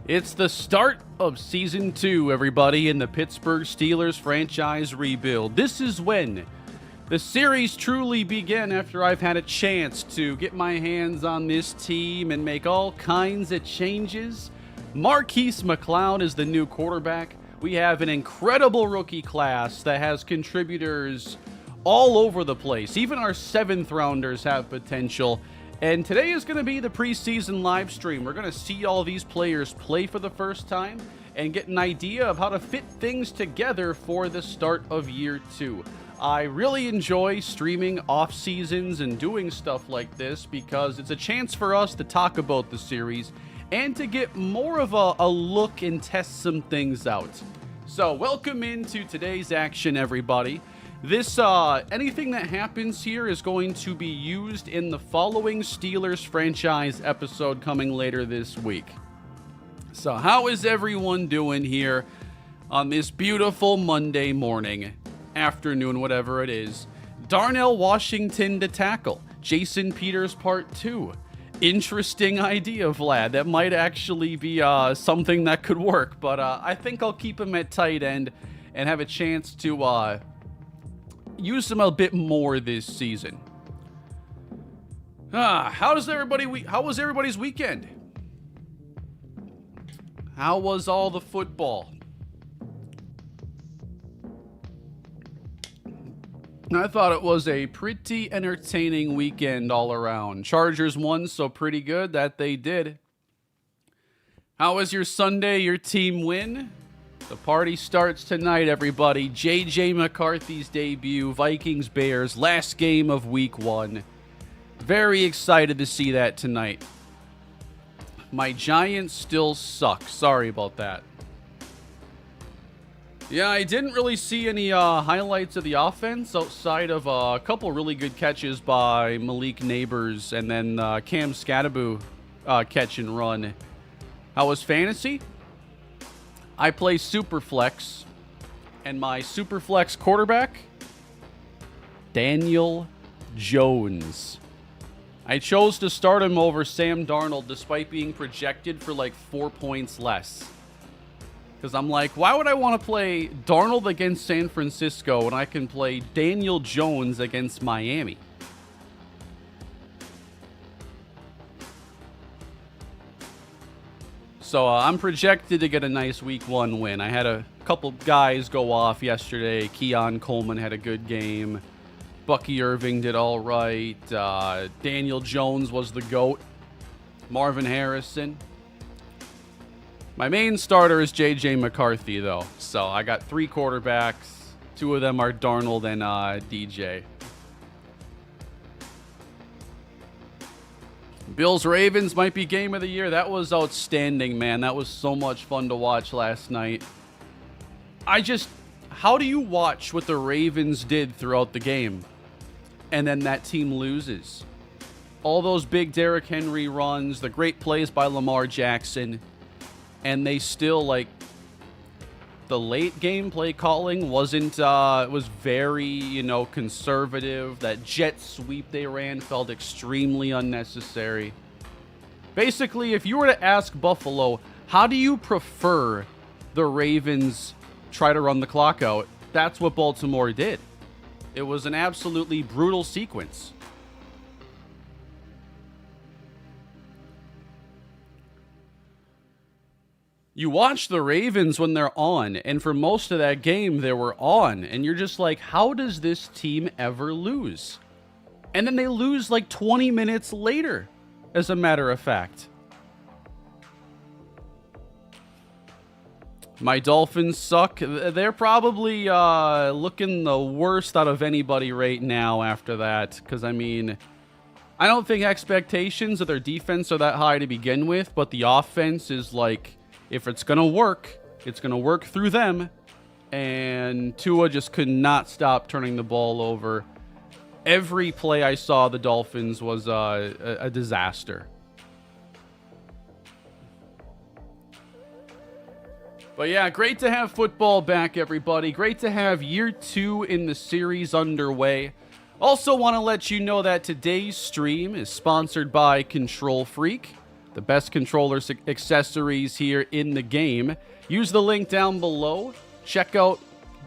It's the start of Season 2, everybody, in the Pittsburgh Steelers franchise rebuild. This is when the series truly begin after I've had a chance to get my hands on this team and make all kinds of changes. Marquise McLeod is the new quarterback. We have an incredible rookie class that has contributors all over the place. Even our 7th rounders have potential. And today is going to be the preseason live stream. We're going to see all these players play for the first time and get an idea of how to fit things together for the start of year 2. I really enjoy streaming off seasons and doing stuff like this because it's a chance for us to talk about the series and to get more of a look and test some things out. So welcome into today's action, everybody. This, anything that happens here is going to be used in the following Steelers franchise episode coming later this week. So how is everyone doing here on this beautiful Monday morning, afternoon, whatever it is? Darnell Washington to tackle. Jason Peters part 2. Interesting idea, Vlad. That might actually be something that could work, but I think I'll keep him at tight end and have a chance to use them a bit more this season. How was everybody's weekend? How was all the football? I thought it was a pretty entertaining weekend all around. Chargers won, so pretty good that they did. How was your Sunday, your team win? The party starts tonight, everybody. J.J. McCarthy's debut, Vikings-Bears, last game of Week 1. Very excited to see that tonight. My Giants still suck. Sorry about that. Yeah, I didn't really see any highlights of the offense outside of a couple really good catches by Malik Neighbors and then Cam Scatteraboo catch and run. How was fantasy? I play Superflex, and my Superflex quarterback, Daniel Jones. I chose to start him over Sam Darnold despite being projected for like 4 points less. Because I'm like, why would I want to play Darnold against San Francisco when I can play Daniel Jones against Miami? So I'm projected to get a nice Week 1 win. I had a couple guys go off yesterday. Keon Coleman had a good game. Bucky Irving did all right. Daniel Jones was the GOAT. Marvin Harrison. My main starter is J.J. McCarthy, though. So I got 3 quarterbacks. 2 of them are Darnold and DJ. Bills-Ravens might be game of the year. That was outstanding, man. That was so much fun to watch last night. How do you watch what the Ravens did throughout the game and then that team loses? All those big Derrick Henry runs, the great plays by Lamar Jackson, and they still, the late game play calling was very, conservative. That jet sweep they ran felt extremely unnecessary. Basically, if you were to ask Buffalo, how do you prefer the Ravens try to run the clock out? That's what Baltimore did. It was an absolutely brutal sequence. You watch the Ravens when they're on, and for most of that game, they were on, and you're just like, how does this team ever lose? And then they lose 20 minutes later, as a matter of fact. My Dolphins suck. They're probably looking the worst out of anybody right now after that, because, I don't think expectations of their defense are that high to begin with, but the offense is if it's going to work, it's going to work through them. And Tua just could not stop turning the ball over. Every play I saw the Dolphins was a disaster. But yeah, great to have football back, everybody. Great to have year 2 in the series underway. Also want to let you know that today's stream is sponsored by Control Freak. The best controller accessories here in the game. Use the link down below. Check out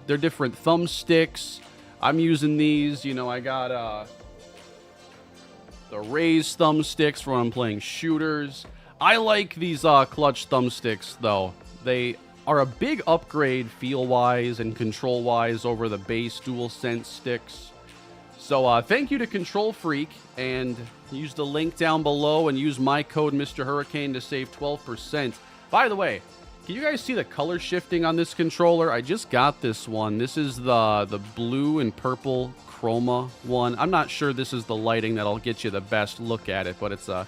their different thumbsticks. I'm using these. You know, I got the raised thumbsticks for when I'm playing shooters. I like these clutch thumbsticks, though. They are a big upgrade feel-wise and control-wise over the base DualSense sticks. So thank you to Control Freak, and use the link down below and use my code MrHurricane to save 12%. By the way, can you guys see the color shifting on this controller? I just got this one. This is the blue and purple chroma one. I'm not sure this is the lighting that'll get you the best look at it, but it's a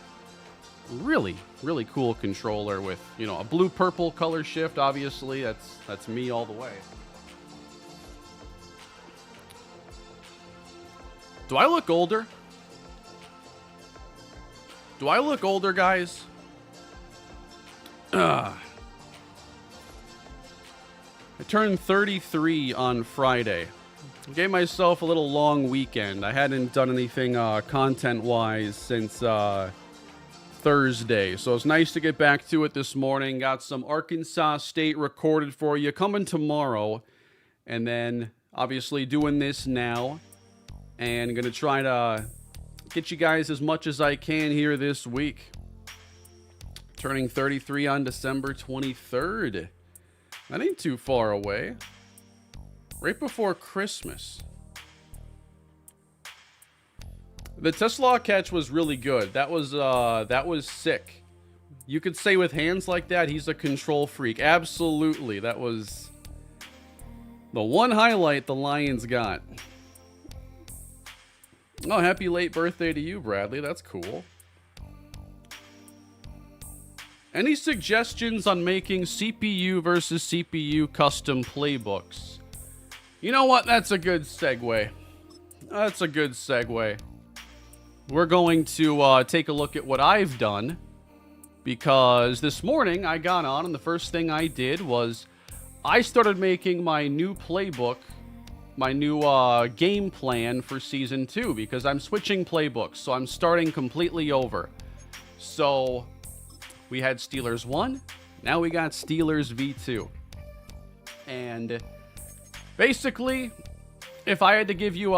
really, really cool controller with, you know, a blue-purple color shift. Obviously, that's me all the way. Do I look older? Do I look older, guys? I turned 33 on Friday. Gave myself a little long weekend. I hadn't done anything content-wise since Thursday, so it's nice to get back to it this morning. Got some Arkansas State recorded for you coming tomorrow, and then obviously doing this now, and gonna try to get you guys as much as I can here this week. Turning 33 on December 23rd. That ain't too far away. Right before Christmas. The Tesla catch was really good. That was sick. You could say with hands like that, he's a control freak. Absolutely. That was the one highlight the Lions got. Oh, happy late birthday to you, Bradley. That's cool. Any suggestions on making CPU versus CPU custom playbooks? You know what? That's a good segue. That's a good segue. We're going to take a look at what I've done, because this morning I got on and the first thing I did was I started making my new playbook, my new game plan for Season 2, because I'm switching playbooks, so I'm starting completely over. So we had Steelers 1, now we got Steelers V2. And basically, if I had to give you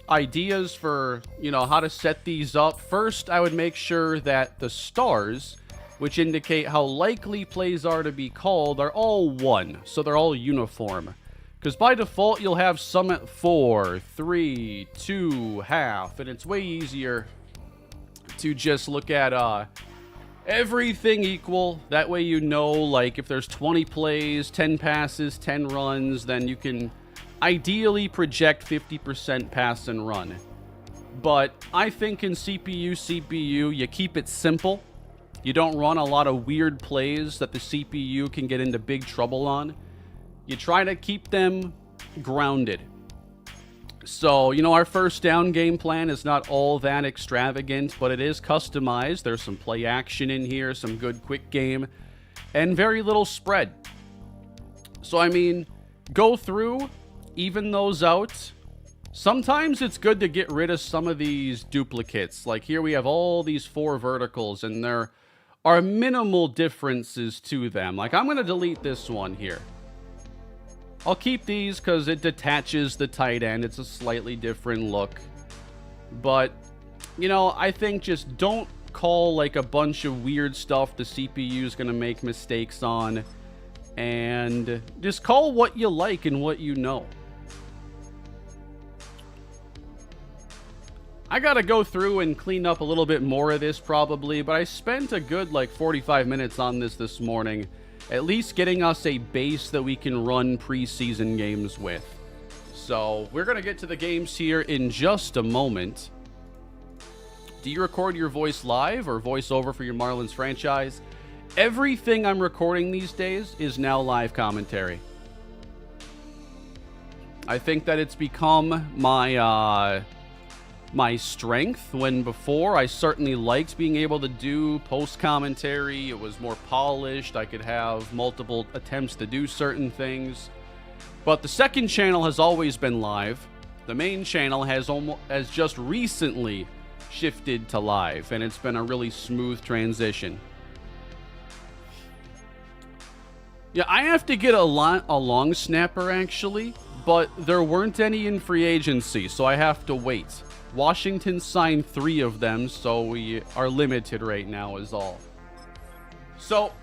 ideas for, you know, how to set these up, first I would make sure that the stars, which indicate how likely plays are to be called, are all 1, so they're all uniform. Because by default, you'll have some at 4, 3, 2, half, and it's way easier to just look at everything equal. That way you know, like, if there's 20 plays, 10 passes, 10 runs, then you can ideally project 50% pass and run. But I think in CPU, you keep it simple. You don't run a lot of weird plays that the CPU can get into big trouble on. You try to keep them grounded. So, you know, our first down game plan is not all that extravagant, but it is customized. There's some play action in here, some good quick game, and very little spread. So, I mean, go through, even those out. Sometimes it's good to get rid of some of these duplicates. Like here we have all these 4 verticals, and there are minimal differences to them. Like I'm going to delete this one here. I'll keep these because it detaches the tight end. It's a slightly different look. But, you know, I think just don't call like a bunch of weird stuff the CPU is going to make mistakes on. And just call what you like and what you know. I got to go through and clean up a little bit more of this probably, but I spent a good like 45 minutes on this morning. At least getting us a base that we can run preseason games with. So we're going to get to the games here in just a moment. Do you record your voice live or voice over for your Marlins franchise? Everything I'm recording these days is now live commentary. I think that it's become my strength, when before I certainly liked being able to do post commentary. It was more polished. I could have multiple attempts to do certain things. But the second channel has always been live. The main channel has just recently shifted to live, and it's been a really smooth transition. Yeah, I have to get a long snapper, actually, but there weren't any in free agency, so I have to wait. Washington signed 3 of them, so we are limited right now is all. So,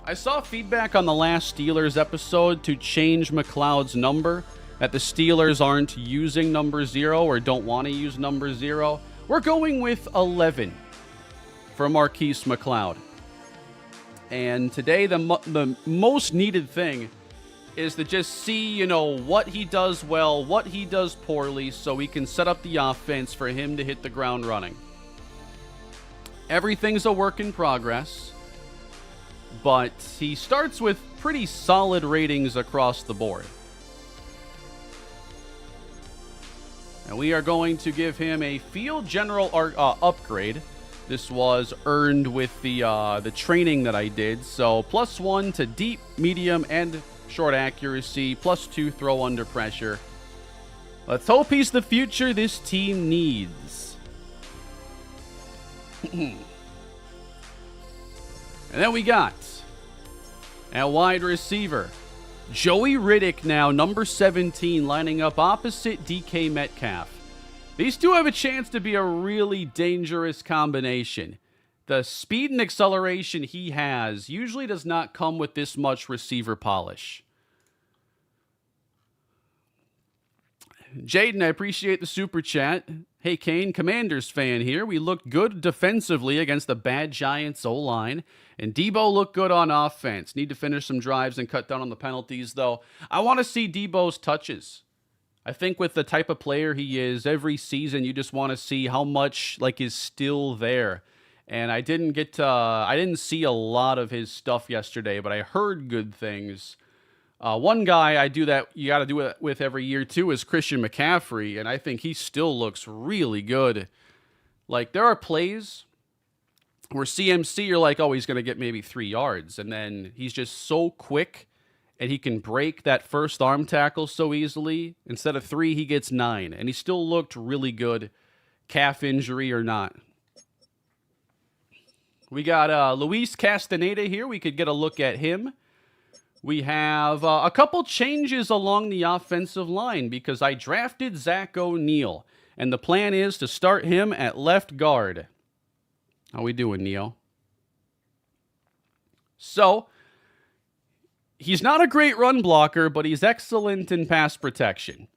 I saw feedback on the last Steelers episode to change McLeod's number, that the Steelers aren't using number 0 or don't want to use number 0. We're going with 11 for Marquise McLeod. And today, the most needed thing is to just see, what he does well, what he does poorly, so we can set up the offense for him to hit the ground running. Everything's a work in progress, but he starts with pretty solid ratings across the board. And we are going to give him a field general upgrade. This was earned with the training that I did. So +1 to deep, medium, and short accuracy. +2 throw under pressure. Let's hope he's the future this team needs. And then we got at wide receiver, Joey Riddick now, number 17, lining up opposite DK Metcalf. These two have a chance to be a really dangerous combination. The speed and acceleration he has usually does not come with this much receiver polish. Jaden, I appreciate the super chat. Hey, Kane, Commanders fan here. We looked good defensively against the bad Giants O-line, and Debo looked good on offense. Need to finish some drives and cut down on the penalties, though. I want to see Debo's touches. I think with the type of player he is, every season you just want to see how much is still there. And I didn't see a lot of his stuff yesterday, but I heard good things. One guy you got to do it with every year too is Christian McCaffrey, and I think he still looks really good. There are plays where CMC, you're like, oh, he's going to get maybe 3 yards, and then he's just so quick, and he can break that first arm tackle so easily. Instead of 3, he gets 9, and he still looked really good, calf injury or not. We got Luis Castaneda here. We could get a look at him. We have a couple changes along the offensive line because I drafted Zach O'Neal, and the plan is to start him at left guard. How we doing, Neil? So, he's not a great run blocker, but he's excellent in pass protection.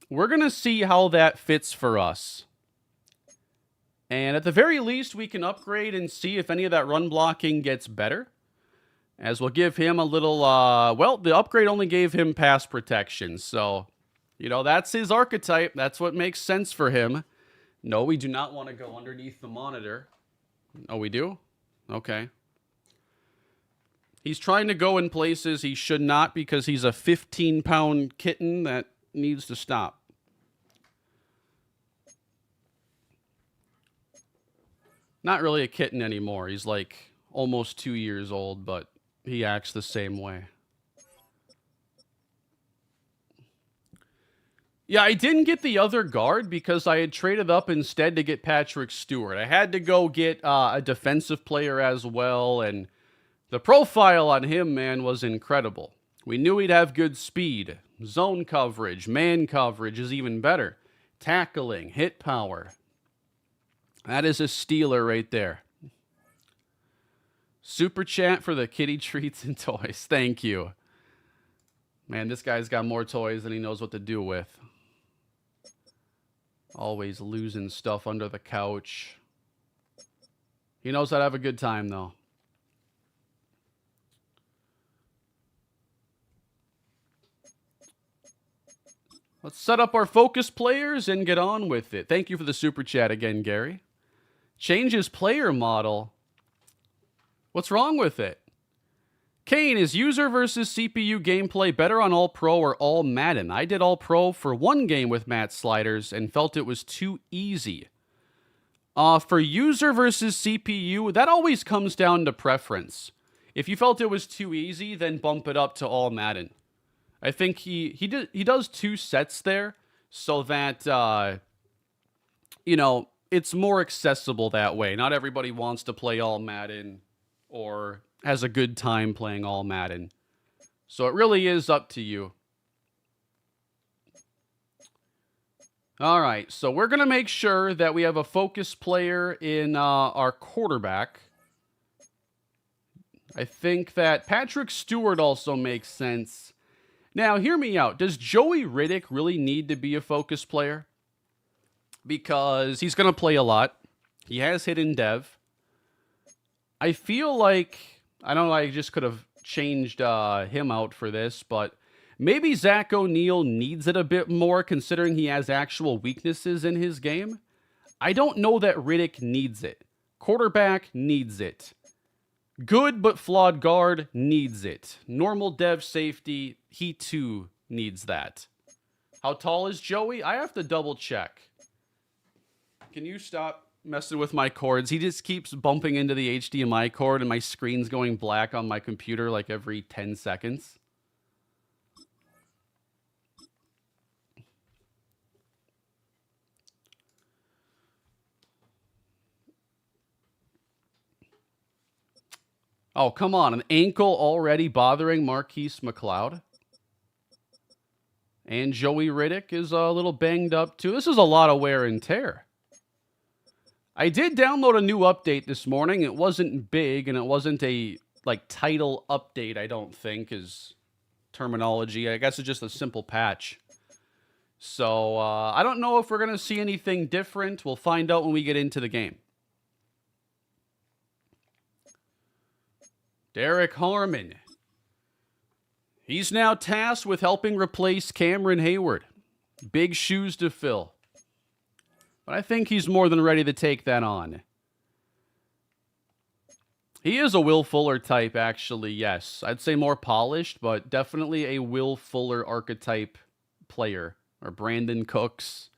We're going to see how that fits for us. And at the very least, we can upgrade and see if any of that run blocking gets better. As we'll give him a little, the upgrade only gave him pass protection. So, that's his archetype. That's what makes sense for him. No, we do not want to go underneath the monitor. Oh, we do? Okay. He's trying to go in places he should not because he's a 15-pound kitten that needs to stop. Not really a kitten anymore. He's almost 2 years old, but he acts the same way. Yeah, I didn't get the other guard because I had traded up instead to get Patrick Stewart. I had to go get a defensive player as well, and the profile on him, man, was incredible. We knew he'd have good speed. Zone coverage, man coverage is even better. Tackling, hit power. That is a Steeler right there. Super chat for the kitty treats and toys. Thank you. Man, this guy's got more toys than he knows what to do with. Always losing stuff under the couch. He knows how to have a good time, though. Let's set up our focus players and get on with it. Thank you for the super chat again, Gary. Change his player model. What's wrong with it? Kane, is user versus CPU gameplay better on All Pro or All Madden? I did All Pro for one game with Matt Sliders and felt it was too easy. For user versus CPU, that always comes down to preference. If you felt it was too easy, then bump it up to All Madden. I think he does 2 sets there so that, it's more accessible that way. Not everybody wants to play all Madden or has a good time playing all Madden. So it really is up to you. All right, so we're going to make sure that we have a focus player in our quarterback. I think that Patrick Stewart also makes sense. Now, hear me out. Does Joey Riddick really need to be a focus player? Because he's going to play a lot. He has hit in dev. I feel like, I don't know, I just could have changed him out for this, but maybe Zach O'Neal needs it a bit more considering he has actual weaknesses in his game. I don't know that Riddick needs it. Quarterback needs it. Good but flawed guard needs it. Normal dev safety, he too needs that. How tall is Joey? I have to double check. Can you stop messing with my cords? He just keeps bumping into the HDMI cord and my screen's going black on my computer like every 10 seconds. Oh, come on. An ankle already bothering Marquise McLeod. And Joey Riddick is a little banged up too. This is a lot of wear and tear. I did download a new update this morning. It wasn't big, and it wasn't a title update, I don't think, is terminology. I guess it's just a simple patch. So, I don't know if we're going to see anything different. We'll find out when we get into the game. Derek Harmon. He's now tasked with helping replace Cameron Hayward. Big shoes to fill. But I think he's more than ready to take that on. He is a Will Fuller type, actually, yes. I'd say more polished, but definitely a Will Fuller archetype player. Or Brandon Cooks.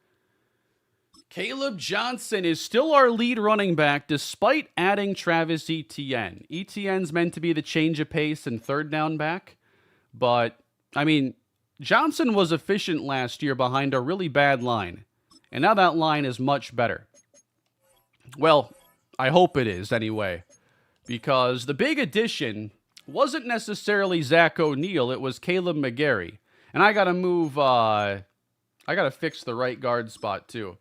Caleb Johnson is still our lead running back despite adding Travis Etienne. Etienne's meant to be the change of pace and third down back. But, I mean, Johnson was efficient last year behind a really bad line. And now that line is much better. Well, I hope it is anyway. Because the big addition wasn't necessarily Zach O'Neal, it was Caleb McGarry. And I gotta move, I gotta fix the right guard spot too.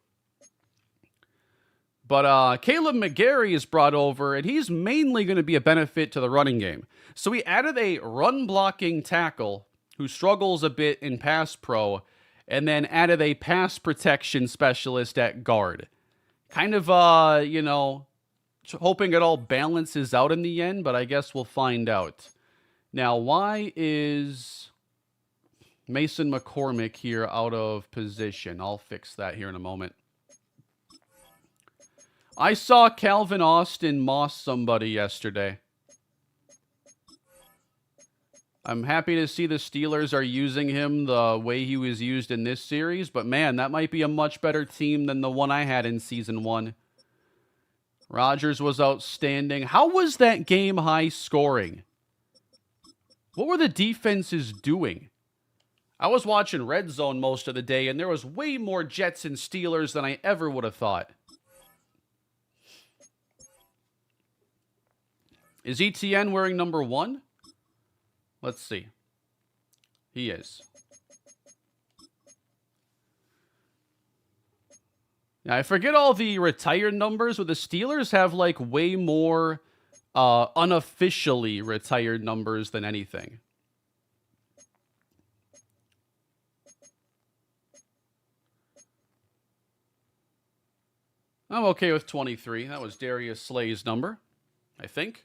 But Caleb McGarry is brought over, and he's mainly going to be a benefit to the running game. So we added a run-blocking tackle who struggles a bit in pass pro, and then added a pass protection specialist at guard. Kind of, hoping it all balances out in the end, but I guess we'll find out. Now, why is Mason McCormick here out of position? I'll fix that here in a moment. I saw Calvin Austin moss somebody yesterday. I'm happy to see the Steelers are using him the way he was used in this series, but man, that might be a much better team than the one I had in Season 1. Rodgers was outstanding. How was that game high scoring? What were the defenses doing? I was watching Red Zone most of the day, and there was way more Jets and Steelers than I ever would have thought. Is Etienne wearing number 1? Let's see. He is. Now, I forget all the retired numbers, but the Steelers have like way more unofficially retired numbers than anything. I'm okay with 23. That was Darius Slay's number, I think.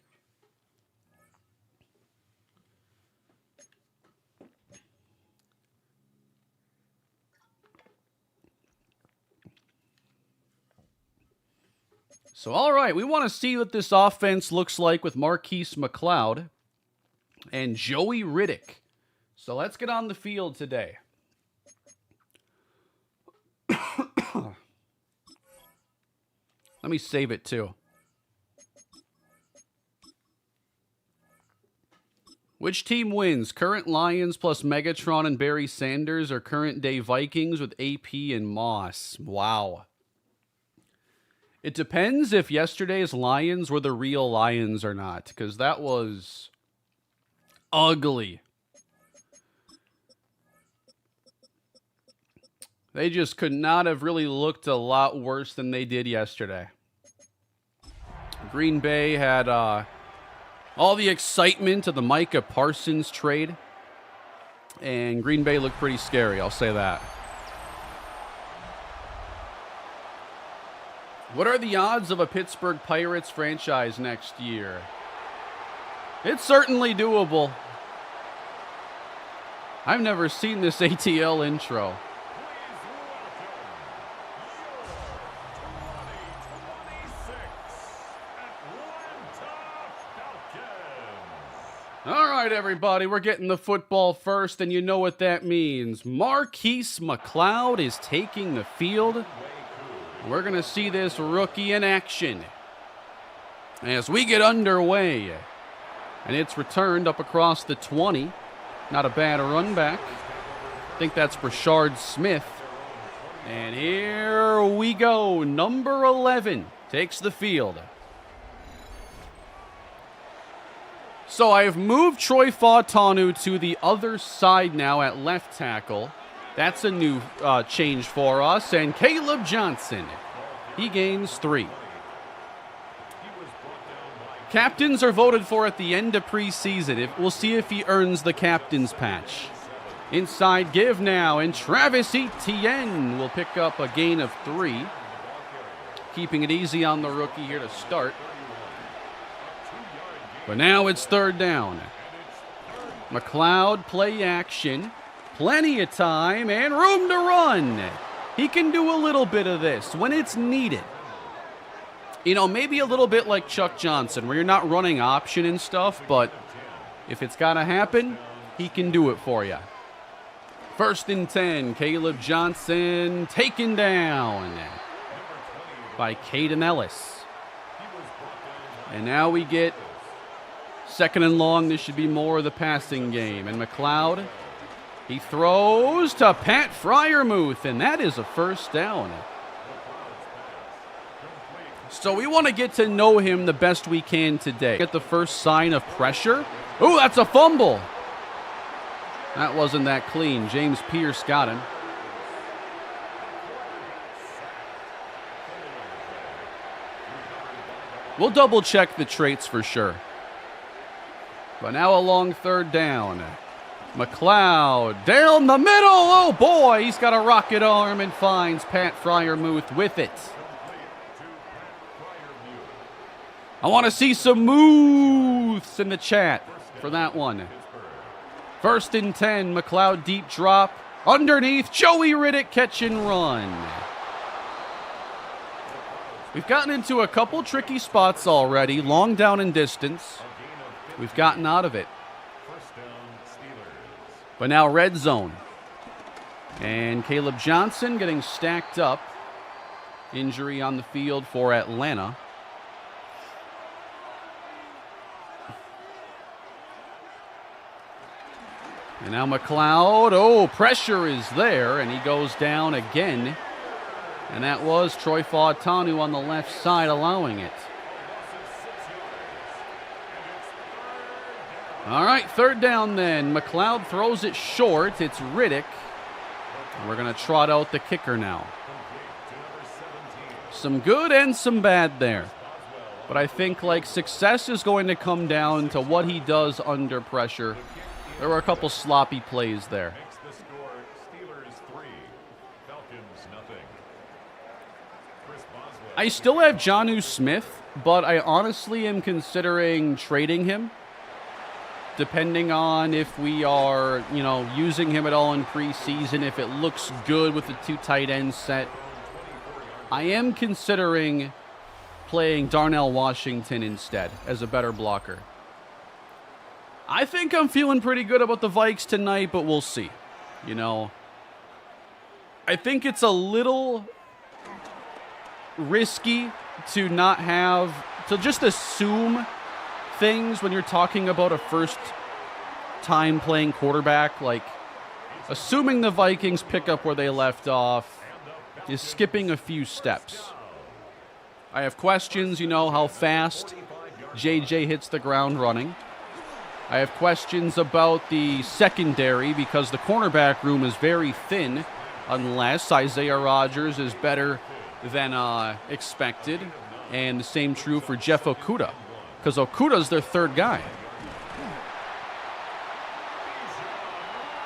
So, all right, we want to see what this offense looks like with Marquise McLeod and Joey Riddick. So let's get on the field today. Let me save it too. Which team wins? Current Lions plus Megatron and Barry Sanders, or current day Vikings with AP and Moss? Wow. It depends if yesterday's Lions were the real Lions or not, because that was ugly. They just could not have really looked a lot worse than they did yesterday. Green Bay had all the excitement of the Micah Parsons trade, and Green Bay looked pretty scary, I'll say that. What are the odds of a Pittsburgh Pirates franchise next year? It's certainly doable. I've never seen this ATL intro. All right, everybody, we're getting the football first, and you know what that means. Marquise McLeod is taking the field. We're going to see this rookie in action as we get underway. And it's returned up across the 20. Not a bad run back. I think that's Brashard Smith. And here we go. Number 11 takes the field. So I've moved Troy Fautanu to the other side now at left tackle. That's a new change for us. And Caleb Johnson, he gains 3. Captains are voted for at the end of preseason. We'll see if he earns the captain's patch. Inside give now, and Travis Etienne will pick up a gain of 3. Keeping it easy on the rookie here to start. But now it's third down. McLeod play action. Plenty of time and room to run. He can do a little bit of this when it's needed. You know, maybe a little bit like Chuck Johnson, where you're not running option and stuff, but if it's got to happen, he can do it for you. 1st and 10, Caleb Johnson taken down by Caden Ellis. And now we get 2nd and long. This should be more of the passing game. And McLeod, he throws to Pat Freiermuth, and that is a first down. So we want to get to know him the best we can today. Get the first sign of pressure. Ooh, that's a fumble. That wasn't that clean. James Pierce got him. We'll double check the traits for sure. But now a long 3rd down. McLeod down the middle. Oh boy, he's got a rocket arm and finds Pat Freiermuth with it. I want to see some moves in the chat for that one. 1st and 10, McLeod deep drop. Underneath, Joey Riddick catch and run. We've gotten into a couple tricky spots already. Long down and distance. We've gotten out of it. But now red zone. And Caleb Johnson getting stacked up. Injury on the field for Atlanta. And now McLeod, oh, pressure is there, and he goes down again. And that was Troy Fautanu on the left side allowing it. All right, 3rd down then. McLeod throws it short. It's Riddick. We're going to trot out the kicker now. Some good and some bad there. But I think like success is going to come down to what he does under pressure. There were a couple sloppy plays there. I still have Jonnu Smith, but I honestly am considering trading him. Depending on if we are, using him at all in preseason, if it looks good with the 2 tight end set. I am considering playing Darnell Washington instead as a better blocker. I think I'm feeling pretty good about the Vikes tonight, but we'll see. I think it's a little risky to just assume things when you're talking about a first time playing quarterback. Like, assuming the Vikings pick up where they left off is skipping a few steps. I have questions, how fast JJ hits the ground running. I have questions about the secondary because the cornerback room is very thin unless Isaiah Rodgers is better than expected. And the same true for Jeff Okudah because Okudah's their third guy.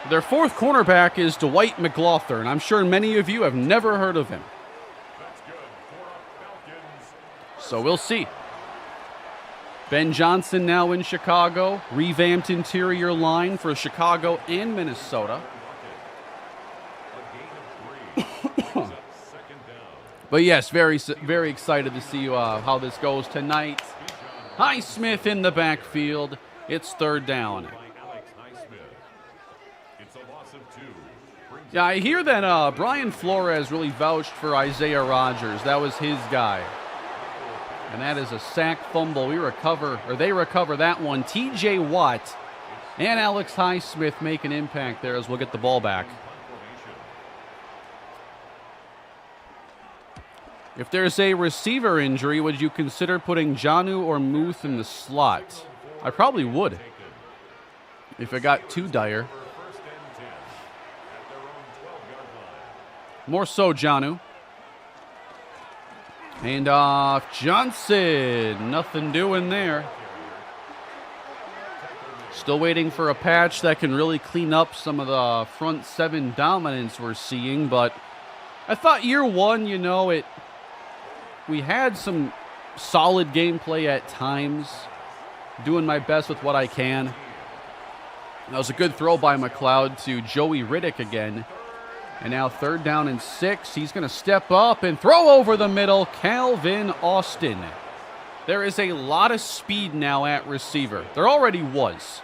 Their fourth cornerback is Dwight McLaughlin. I'm sure many of you have never heard of him. So we'll see. Ben Johnson now in Chicago. Revamped interior line for Chicago and Minnesota. But yes, very, very excited to see how this goes tonight. Highsmith in the backfield. It's third down. Yeah, I hear that Brian Flores really vouched for Isaiah Rodgers. That was his guy. And that is a sack fumble. They recover that one. T.J. Watt and Alex Highsmith make an impact there as we'll get the ball back. If there's a receiver injury, would you consider putting Jonnu or Muth in the slot? I probably would. If it got too dire. More so Jonnu. And off Johnson. Nothing doing there. Still waiting for a patch that can really clean up some of the front seven dominance we're seeing. But I thought year one, we had some solid gameplay at times. Doing my best with what I can. That was a good throw by McLeod to Joey Riddick again. And now third down and 6. He's going to step up and throw over the middle. Calvin Austin. There is a lot of speed now at receiver. There already was.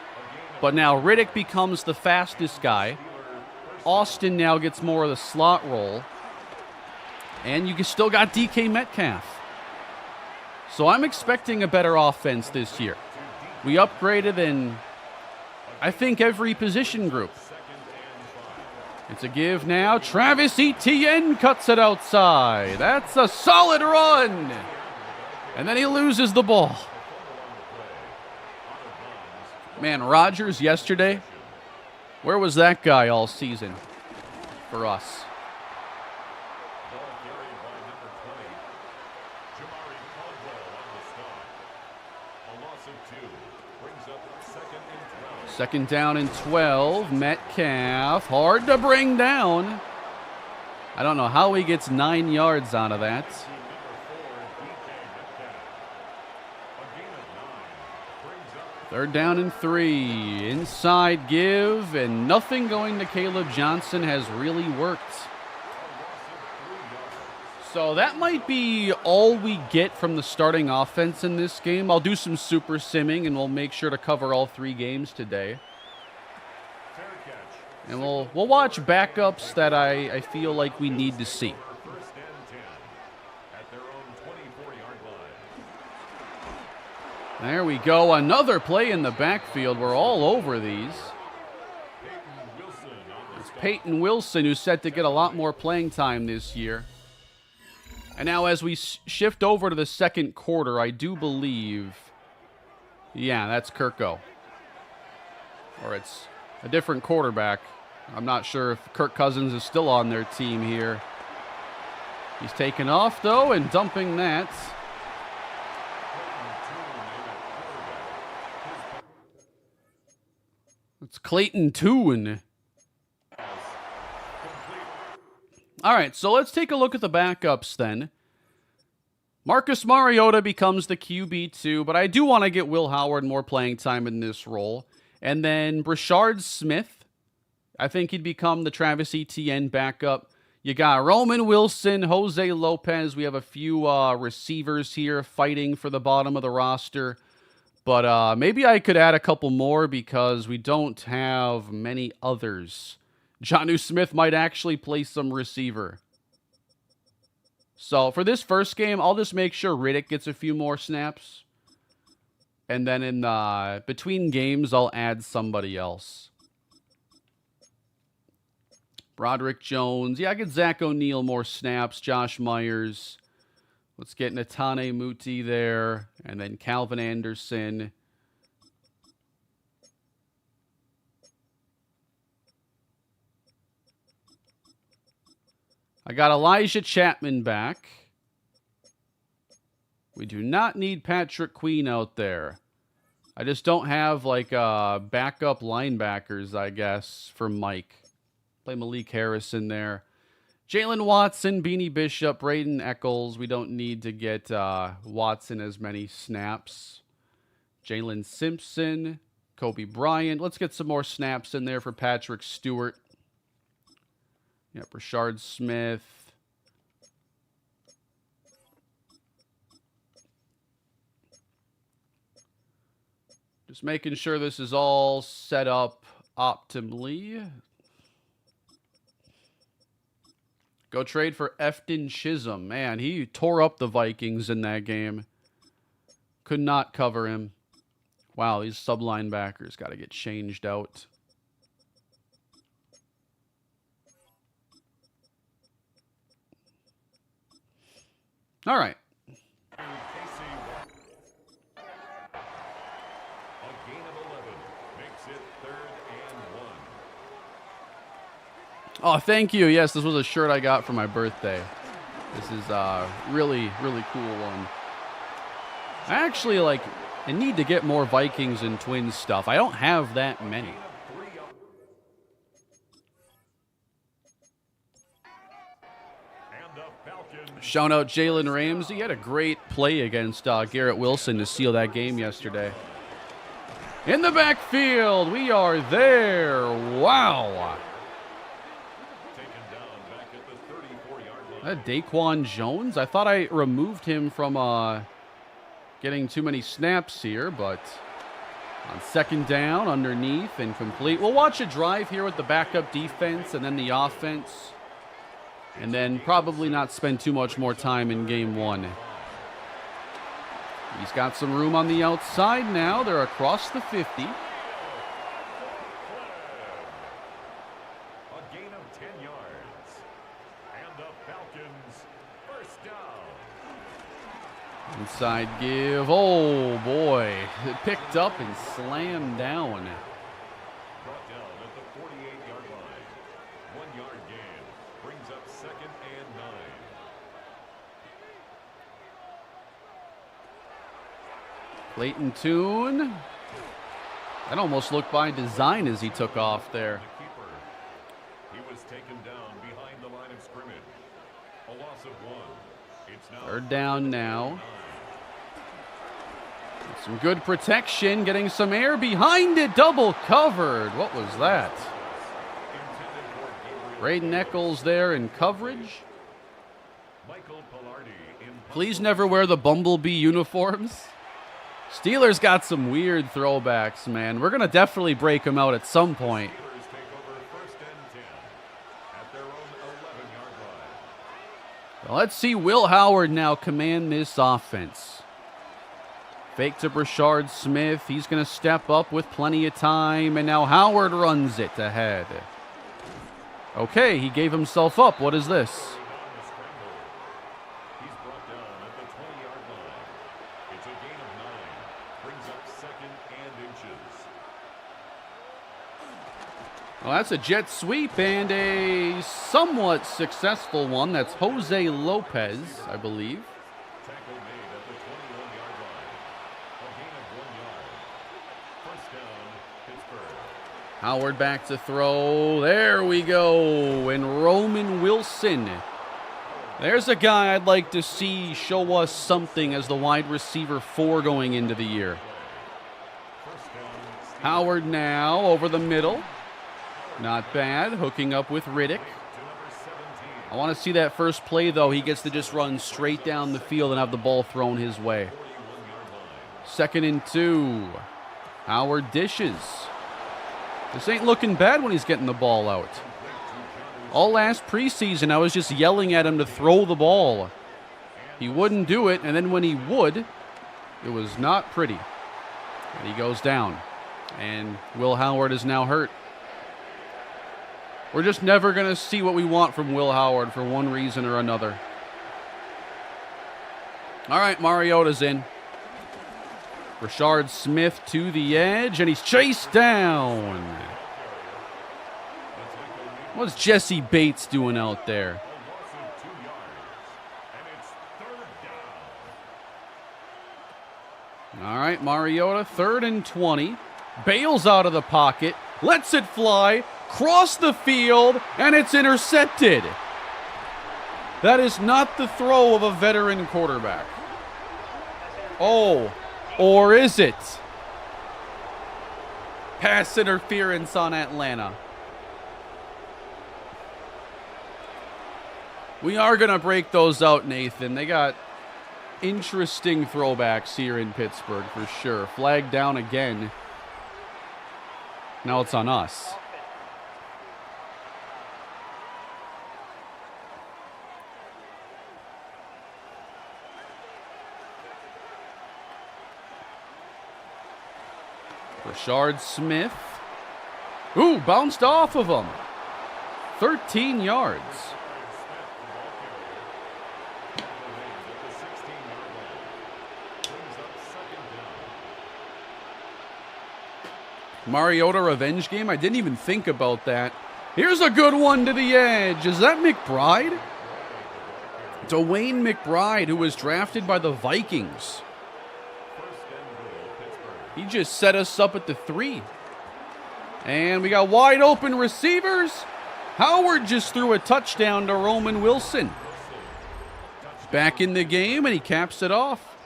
But now Riddick becomes the fastest guy. Austin now gets more of the slot role. And you still got DK Metcalf. So I'm expecting a better offense this year. We upgraded in, I think, every position group. It's a give now. Travis Etienne cuts it outside. That's a solid run. And then he loses the ball. Man, Rodgers yesterday, where was that guy all season for us? Second down and 12. Metcalf, hard to bring down. I don't know how he gets 9 yards out of that. Third down and 3. Inside give, and nothing going to Caleb Johnson has really worked. So that might be all we get from the starting offense in this game. I'll do some super simming, and we'll make sure to cover all 3 games today. And we'll watch backups that I feel like we need to see. There we go. Another play in the backfield. We're all over these. It's Peyton Wilson who's set to get a lot more playing time this year. And now as we shift over to the second quarter, I do believe, yeah, that's Kirko. Or it's a different quarterback. I'm not sure if Kirk Cousins is still on their team here. He's taken off, though, and dumping that. It's Clayton Tune. All right, so let's take a look at the backups then. Marcus Mariota becomes the QB2, but I do want to get Will Howard more playing time in this role. And then Brashard Smith, I think he'd become the Travis Etienne backup. You got Roman Wilson, Jose Lopez. We have a few receivers here fighting for the bottom of the roster. But maybe I could add a couple more because we don't have many others. Jonnu Smith might actually play some receiver. So for this first game, I'll just make sure Riddick gets a few more snaps. And then in between games, I'll add somebody else. Broderick Jones. Yeah, I get Zach O'Neal more snaps. Josh Myers. Let's get Netane Muti there, and then Calvin Anderson. I got Elijah Chapman back. We do not need Patrick Queen out there. I just don't have, like, backup linebackers, I guess, for Mike. Play Malik Harris in there. Jalen Watson, Beanie Bishop, Braden Eccles. We don't need to get Watson as many snaps. Jalen Simpson, Kobe Bryant. Let's get some more snaps in there for Patrick Stewart. Yeah, Brashard Smith. Just making sure this is all set up optimally. Go trade for Efton Chisholm. Man, he tore up the Vikings in that game. Could not cover him. Wow, these sub-linebackers got to get changed out. All right. Oh, thank you. Yes, this was a shirt I got for my birthday. This is a really, really cool one. I actually, I need to get more Vikings and Twins stuff. I don't have that many. Shout out Jalen Ramsey. He had a great play against Garrett Wilson to seal that game yesterday. In the backfield, we are there. Wow. Daquan Jones? I thought I removed him from getting too many snaps here, but on second down, underneath, and complete. We'll watch a drive here with the backup defense and then the offense, and then probably not spend too much more time in game one. He's got some room on the outside now. They're across the 50. Inside give. Oh, boy. It picked up and slammed down. Brought down at the 48-yard line. 1 yard gain. Brings up 2nd and 9. Clayton Tune. That almost looked by design as he took off there. He was taken down behind the line of scrimmage. A loss of 1. It's now third down now. Some good protection, getting some air behind it, double covered. What was that? Braden Eccles there in coverage. Please never wear the Bumblebee uniforms. Steelers got some weird throwbacks, man. We're going to definitely break them out at some point. Well, let's see Will Howard now command this offense. Fake to Brashard Smith. He's going to step up with plenty of time, and now Howard runs it ahead. Okay, he gave himself up. What is this? He's brought down at the 20-yard line. It's a gain of 9. Brings up 2nd and inches. Well, that's a jet sweep and a somewhat successful one. That's Jose Lopez, I believe. Tackle made at the 21-yard line. A gain of 1 yard. First down, Pittsburgh. Howard back to throw. There we go. And Roman Wilson. There's a guy I'd like to see show us something as the wide receiver 4 going into the year. Howard now over the middle. Not bad. Hooking up with Riddick. I want to see that first play, though. He gets to just run straight down the field and have the ball thrown his way. 2nd and 2. Howard dishes. This ain't looking bad when he's getting the ball out. All last preseason, I was just yelling at him to throw the ball. He wouldn't do it, and then when he would, it was not pretty. And he goes down. And Will Howard is now hurt. We're just never going to see what we want from Will Howard for one reason or another. All right, Mariota's in. Rashard Smith to the edge, and he's chased down. What's Jesse Bates doing out there? All right, Mariota, 3rd and 20. Bails out of the pocket, lets it fly, cross the field, and it's intercepted. That is not the throw of a veteran quarterback. Oh, or is it? Pass interference on Atlanta. We are going to break those out, Nathan. They got interesting throwbacks here in Pittsburgh for sure. Flag down again. Now it's on us. Rashard Smith. Ooh, bounced off of him. 13 yards. Mariota revenge game? I didn't even think about that. Here's a good one to the edge. Is that McBride? Dwayne McBride, who was drafted by the Vikings. He just set us up at the 3. And we got wide open receivers. Howard just threw a touchdown to Roman Wilson. Back in the game, and he caps it off.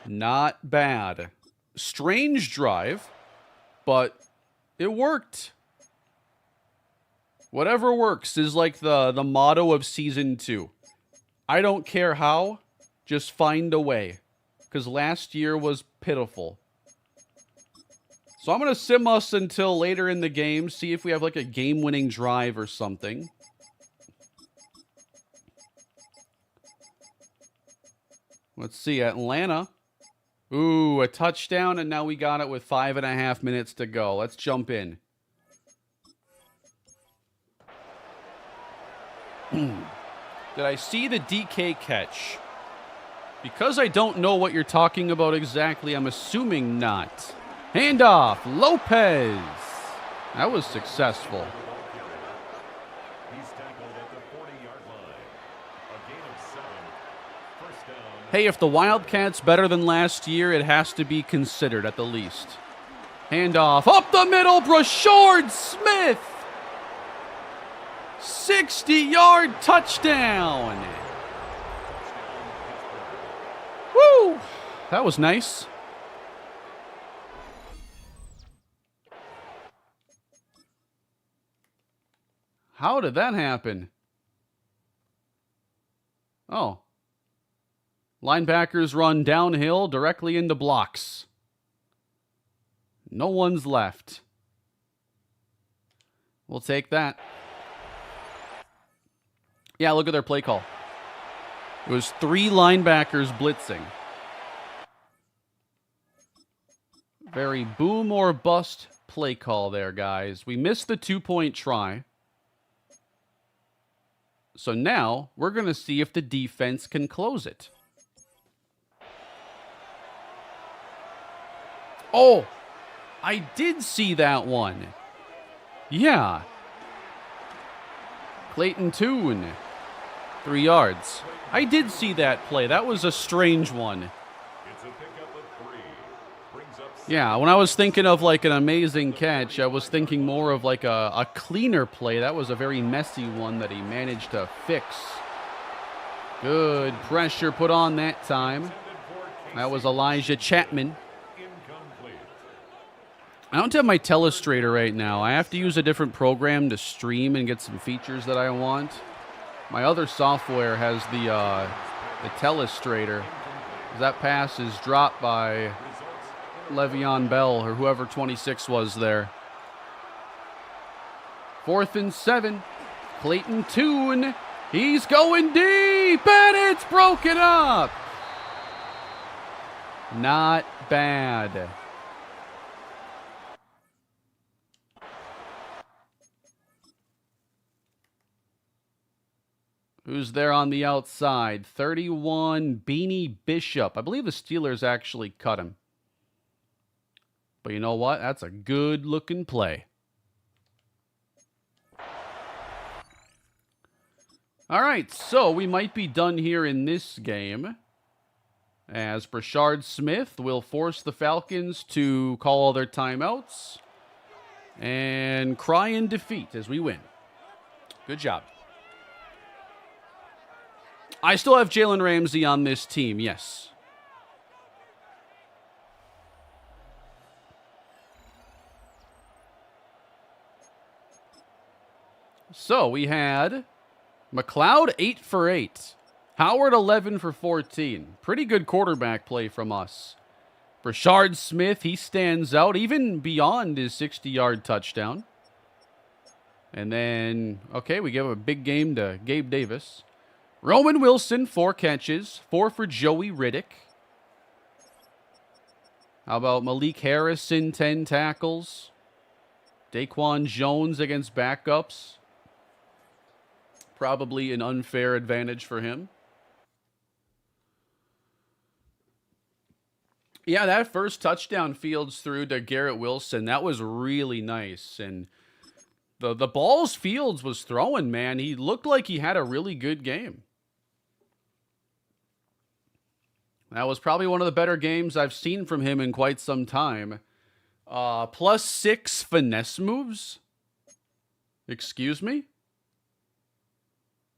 Not bad. Strange drive, but it worked. Whatever works is like the motto of season 2. I don't care how, just find a way. Because last year was pitiful. So I'm going to sim us until later in the game, see if we have like a game-winning drive or something. Let's see, Atlanta. Ooh, a touchdown, and now we got it with 5.5 minutes to go. Let's jump in. Did I see the DK catch? Because I don't know what you're talking about exactly, I'm assuming not. Handoff, Lopez. That was successful. Hey, if the Wildcats better than last year, it has to be considered at the least. Handoff up the middle, Rashard Smith. 60-yard touchdown. Woo! That was nice. How did that happen? Oh. Linebackers run downhill directly into blocks. No one's left. We'll take that. Yeah, look at their play call. It was 3 linebackers blitzing. Very boom or bust play call there, guys. We missed the 2-point try. So now we're going to see if the defense can close it. Oh, I did see that one. Yeah. Clayton Tune. 3 yards. I did see that play. That was a strange one. Yeah, when I was thinking of like an amazing catch, I was thinking more of like a cleaner play. That was a very messy one that he managed to fix. Good pressure put on that time. That was Elijah Chapman. I don't have my Telestrator right now. I have to use a different program to stream and get some features that I want. My other software has the Telestrator. That pass is dropped by Le'Veon Bell or whoever 26 was there. 4th and 7. Clayton Tune. He's going deep, and it's broken up. Not bad. Who's there on the outside? 31, Beanie Bishop. I believe the Steelers actually cut him. But you know what? That's a good-looking play. All right, so we might be done here in this game, as Brashard Smith will force the Falcons to call all their timeouts and cry in defeat as we win. Good job. I still have Jalen Ramsey on this team, yes. So we had McLeod 8 for 8. Howard 11 for 14. Pretty good quarterback play from us. Brashard Smith, he stands out even beyond his 60-yard touchdown. And then, okay, we give a big game to Gabe Davis. Roman Wilson, 4 catches, 4 for Joey Riddick. How about Malik Harrison, 10 tackles. Daquan Jones against backups. Probably an unfair advantage for him. Yeah, that first touchdown Fields threw to Garrett Wilson, that was really nice. And the balls Fields was throwing, man, he looked like he had a really good game. That was probably one of the better games I've seen from him in quite some time. +6 finesse moves? Excuse me?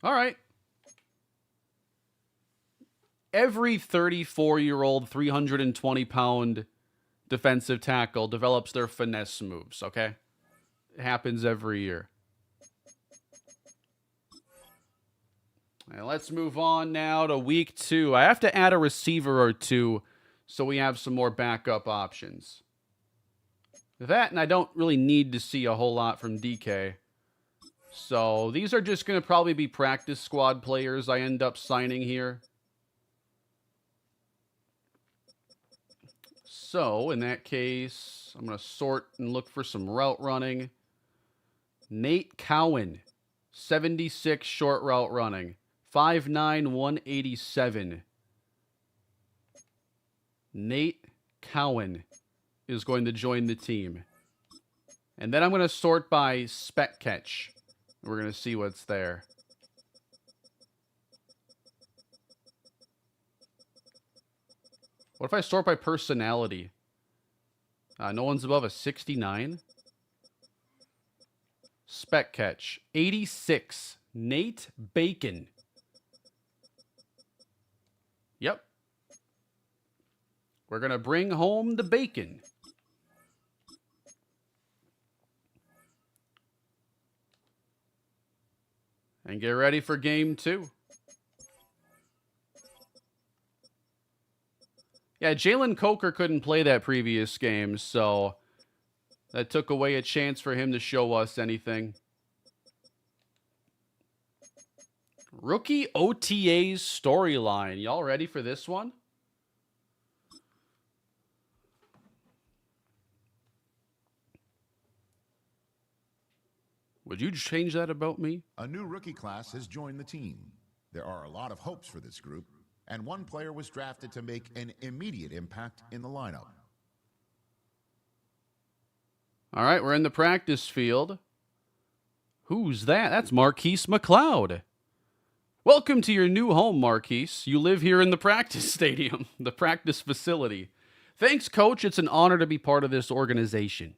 All right. Every 34-year-old, 320-pound defensive tackle develops their finesse moves, okay? It happens every year. And let's move on now to week 2. I have to add a receiver or two so we have some more backup options. That, and I don't really need to see a whole lot from DK. So these are just going to probably be practice squad players I end up signing here. So in that case, I'm going to sort and look for some route running. Nate Cowan, 76 short route running. 5'9", 187. Nate Cowan is going to join the team. And then I'm going to sort by spec catch. We're going to see what's there. What if I sort by personality? No one's above a 69. Spec catch. 86. Nate Bacon. Yep. We're going to bring home the bacon. And get ready for game 2. Yeah, Jalen Coker couldn't play that previous game, so that took away a chance for him to show us anything. Rookie OTAs storyline. Y'all ready for this one? Would you change that about me? A new rookie class has joined the team. There are a lot of hopes for this group, and one player was drafted to make an immediate impact in the lineup. All right, we're in the practice field. Who's that? That's Marquise McLeod. Welcome to your new home, Marquise. You live here in the practice stadium, the practice facility. Thanks, Coach. It's an honor to be part of this organization.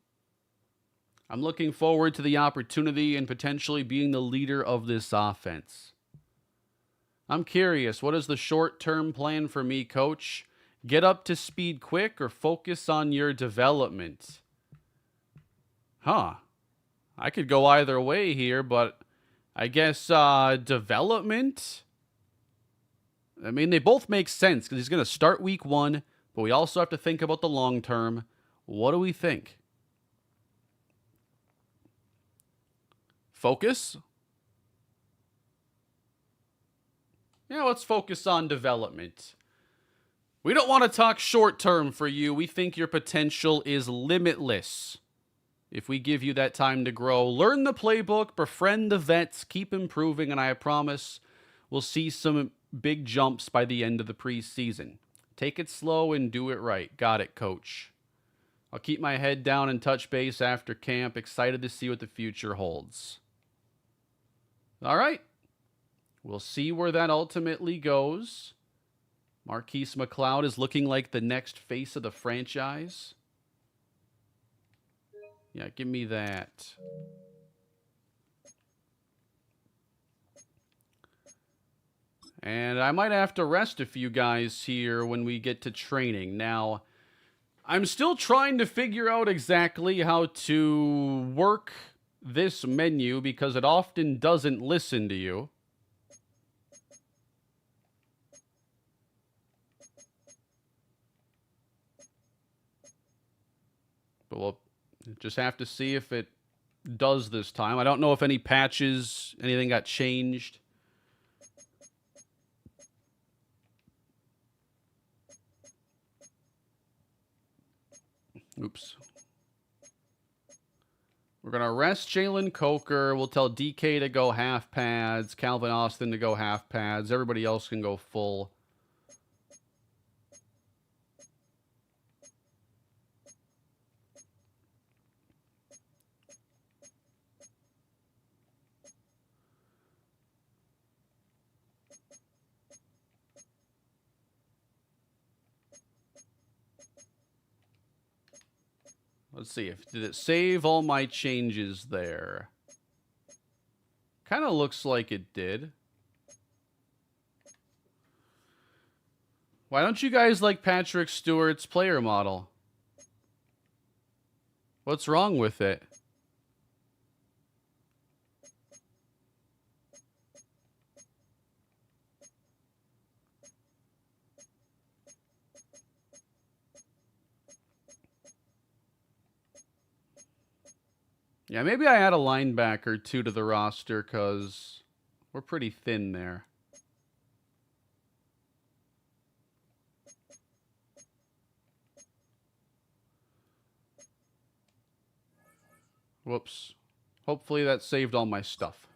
I'm looking forward to the opportunity and potentially being the leader of this offense. I'm curious, what is the short-term plan for me, Coach? Get up to speed quick or focus on your development? Huh. I could go either way here, but I guess development? I mean, they both make sense because he's going to start week 1, but we also have to think about the long term. What do we think? Focus? Yeah, let's focus on development. We don't want to talk short term for you. We think your potential is limitless. If we give you that time to grow, learn the playbook, befriend the vets, keep improving, and I promise we'll see some big jumps by the end of the preseason. Take it slow and do it right. Got it, coach. I'll keep my head down and touch base after camp. Excited to see what the future holds. All right. We'll see where that ultimately goes. Marquise McLeod is looking like the next face of the franchise. Yeah, give me that. And I might have to rest a few guys here when we get to training. Now, I'm still trying to figure out exactly how to work this menu because it often doesn't listen to you. But we'll just have to see if it does this time. I don't know if any patches, anything got changed. Oops. We're going to rest Jalen Coker. We'll tell DK to go half pads, Calvin Austin to go half pads. Everybody else can go full. Let's see if did it save all my changes there. Kind of looks like it did. Why don't you guys like Patrick Stewart's player model? What's wrong with it? Yeah, maybe I add a linebacker or two to the roster because we're pretty thin there. Whoops. Hopefully that saved all my stuff.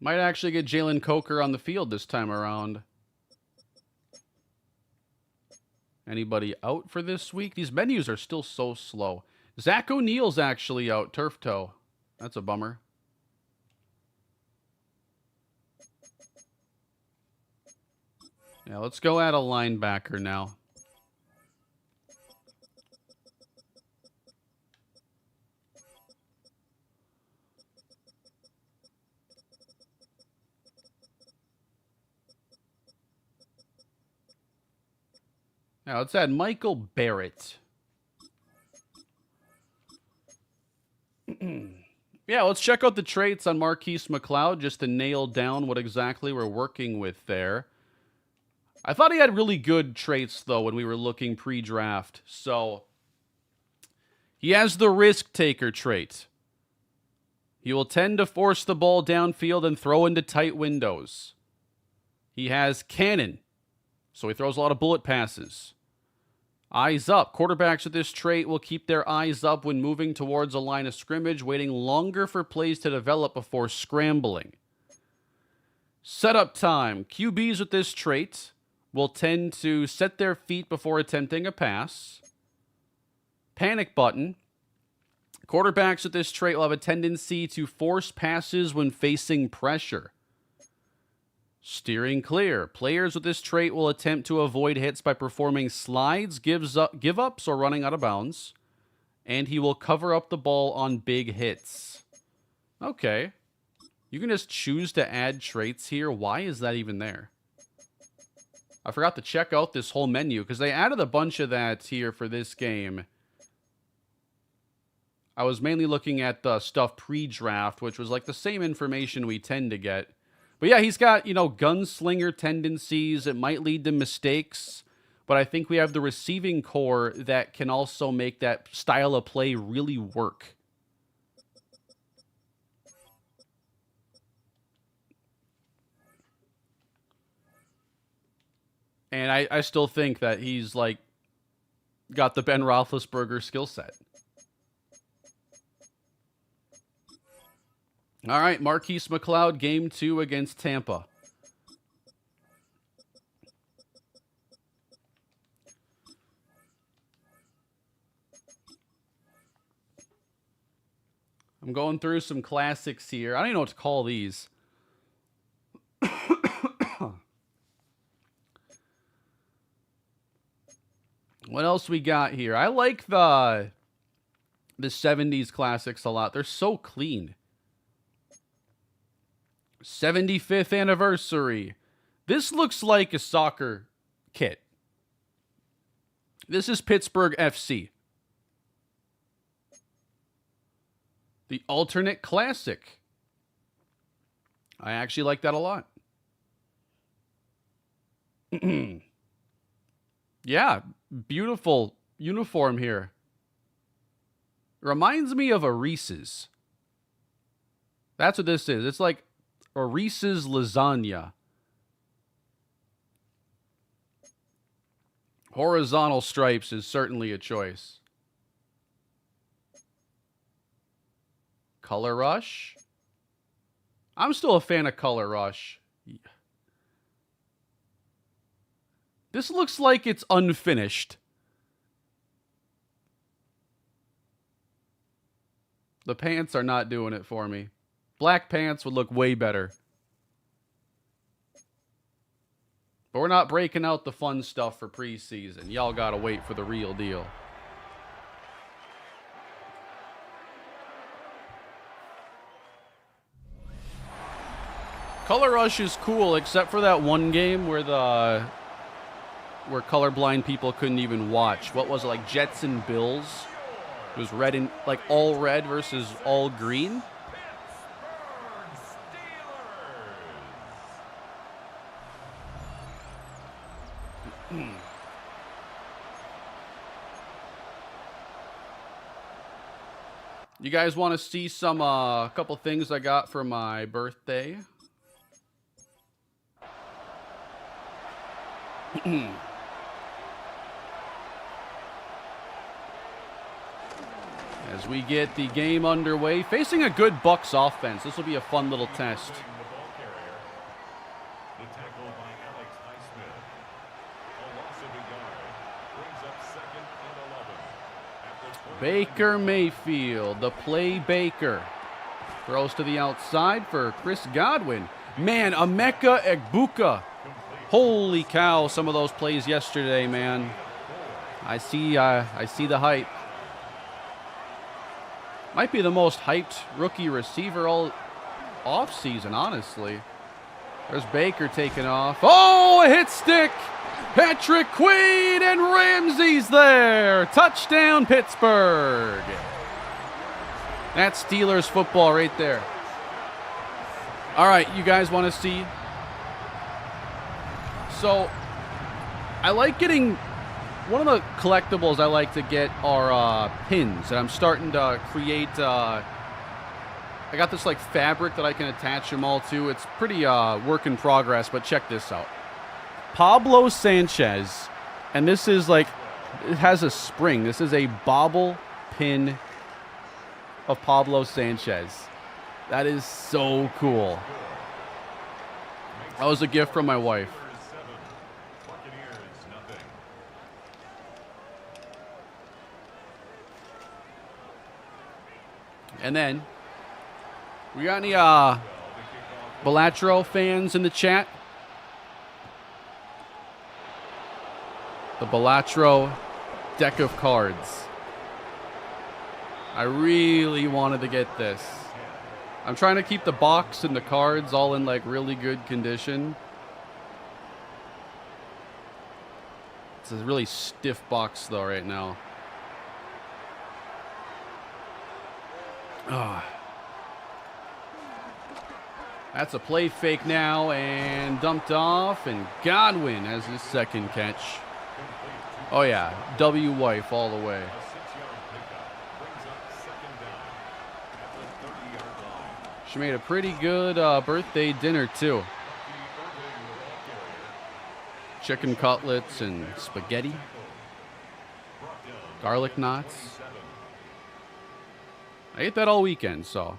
Might actually get Jalen Coker on the field this time around. Anybody out for this week? These menus are still so slow. Zach O'Neill's actually out, turf toe. That's a bummer. Yeah, let's go add a linebacker now. Now let's add Michael Barrett. Yeah, let's check out the traits on Marquise McLeod just to nail down what exactly we're working with there. I thought he had really good traits, though, when we were looking pre-draft. So, he has the risk-taker trait. He will tend to force the ball downfield and throw into tight windows. He has cannon, so he throws a lot of bullet passes. Eyes up. Quarterbacks with this trait will keep their eyes up when moving towards a line of scrimmage, waiting longer for plays to develop before scrambling. Setup time. QBs with this trait will tend to set their feet before attempting a pass. Panic button. Quarterbacks with this trait will have a tendency to force passes when facing pressure. Steering clear. Players with this trait will attempt to avoid hits by performing slides, give-ups, or running out of bounds. And he will cover up the ball on big hits. Okay. You can just choose to add traits here. Why is that even there? I forgot to check out this whole menu because they added a bunch of that here for this game. I was mainly looking at the stuff pre-draft, which was like the same information we tend to get. But yeah, he's got, gunslinger tendencies. It might lead to mistakes, but I think we have the receiving core that can also make that style of play really work. And I still think that he's, like, got the Ben Roethlisberger skill set. All right, Marquise McLeod, game 2 against Tampa. I'm going through some classics here. I don't even know what to call these. What else we got here? I like the 70s classics a lot. They're so clean. 75th anniversary. This looks like a soccer kit. This is Pittsburgh FC. The alternate classic. I actually like that a lot. Yeah, beautiful uniform here. Reminds me of a Reese's. That's what this is. It's like a Reese's lasagna. Horizontal stripes is certainly a choice. Color Rush. I'm still a fan of Color Rush. This looks like it's unfinished. The pants are not doing it for me. Black pants would look way better. But we're not breaking out the fun stuff for preseason. Y'all gotta wait for the real deal. Color Rush is cool, except for that one game where colorblind people couldn't even watch. What was it, like Jets and Bills? It was red and like all red versus all green. You guys want to see some couple things I got for my birthday? As we get the game underway, facing a good Bucs offense. This will be a fun little test. Baker Mayfield, the play Baker. Throws to the outside for Chris Godwin. Man, Emeka Egbuka. Holy cow, some of those plays yesterday, man. I see the hype. Might be the most hyped rookie receiver all offseason, honestly. There's Baker taking off. Oh, a hit stick! Patrick Queen and Ramsey's there. Touchdown, Pittsburgh. That's Steelers football right there. All right, you guys want to see? So, I like getting... One of the collectibles I like to get are pins. And I'm starting to create... I got this like fabric that I can attach them all to. It's pretty work in progress, but check this out. Pablo Sanchez, and this is like, it has a spring. This is a bobble pin of Pablo Sanchez. That is so cool. That was a gift from my wife. And then, we got any Balatro fans in the chat? The Balatro deck of cards. I really wanted to get this. I'm trying to keep the box and the cards all in like really good condition. It's a really stiff box though right now. That's a play fake now and dumped off, and Godwin has his second catch. Oh yeah, W wife all the way. She made a pretty good birthday dinner too. chicken cutlets and spaghetti, garlic knots. I ate that all weekend, so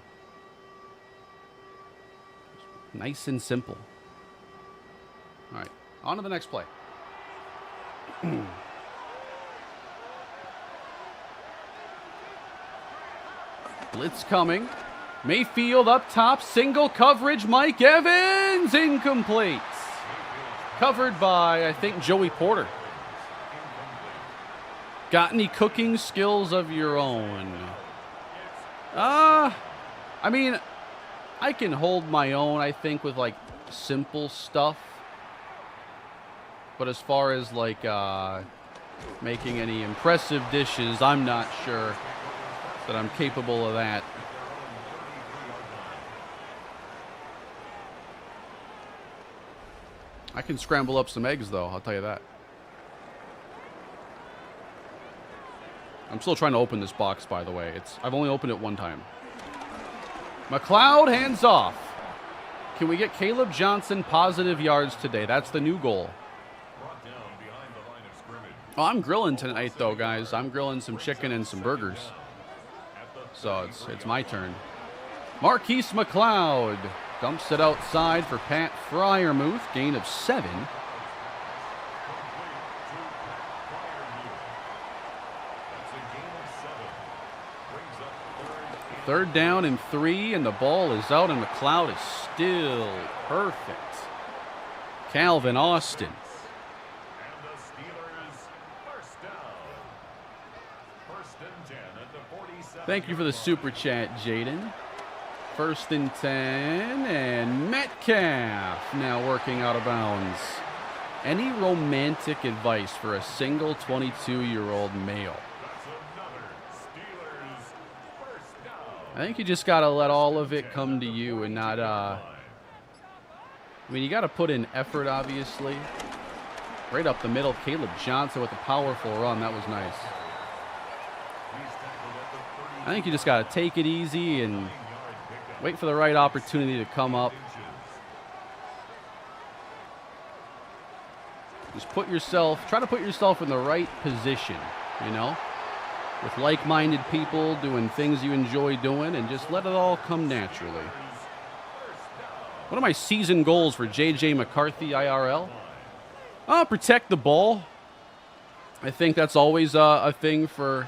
nice and simple. All right, on to the next play. Blitz coming. Mayfield up top, single coverage. Mike Evans, incomplete. Covered by, I think, Joey Porter. Got any cooking skills of your own? I mean, I can hold my own, I think, with, like, simple stuff. But as far as, like, making any impressive dishes, I'm not sure that I'm capable of that. I can scramble up some eggs, though, I'll tell you that. I'm still trying to open this box, by the way. I've only opened it one time. McLeod, hands off. Can we get Caleb Johnson positive yards today? That's the new goal. Oh, I'm grilling tonight, though, guys. I'm grilling some chicken and some burgers. So it's my turn. Marquise McLeod dumps it outside for Pat Freiermuth. Gain of 7. Third down and 3, and the ball is out, and McLeod is still perfect. Calvin Austin. Thank you for the super chat, Jaden. 1st and 10, and Metcalf now working out of bounds. Any romantic advice for a single 22-year-old male? I think you just got to let all of it come to you and not, I mean, you got to put in effort, obviously. Right up the middle, Caleb Johnson with a powerful run. That was nice. I think you just got to take it easy and wait for the right opportunity to come up. Just try to put yourself in the right position, you know, with like-minded people doing things you enjoy doing, and just let it all come naturally. What are my season goals for J.J. McCarthy IRL? Protect the ball. I think that's always a thing for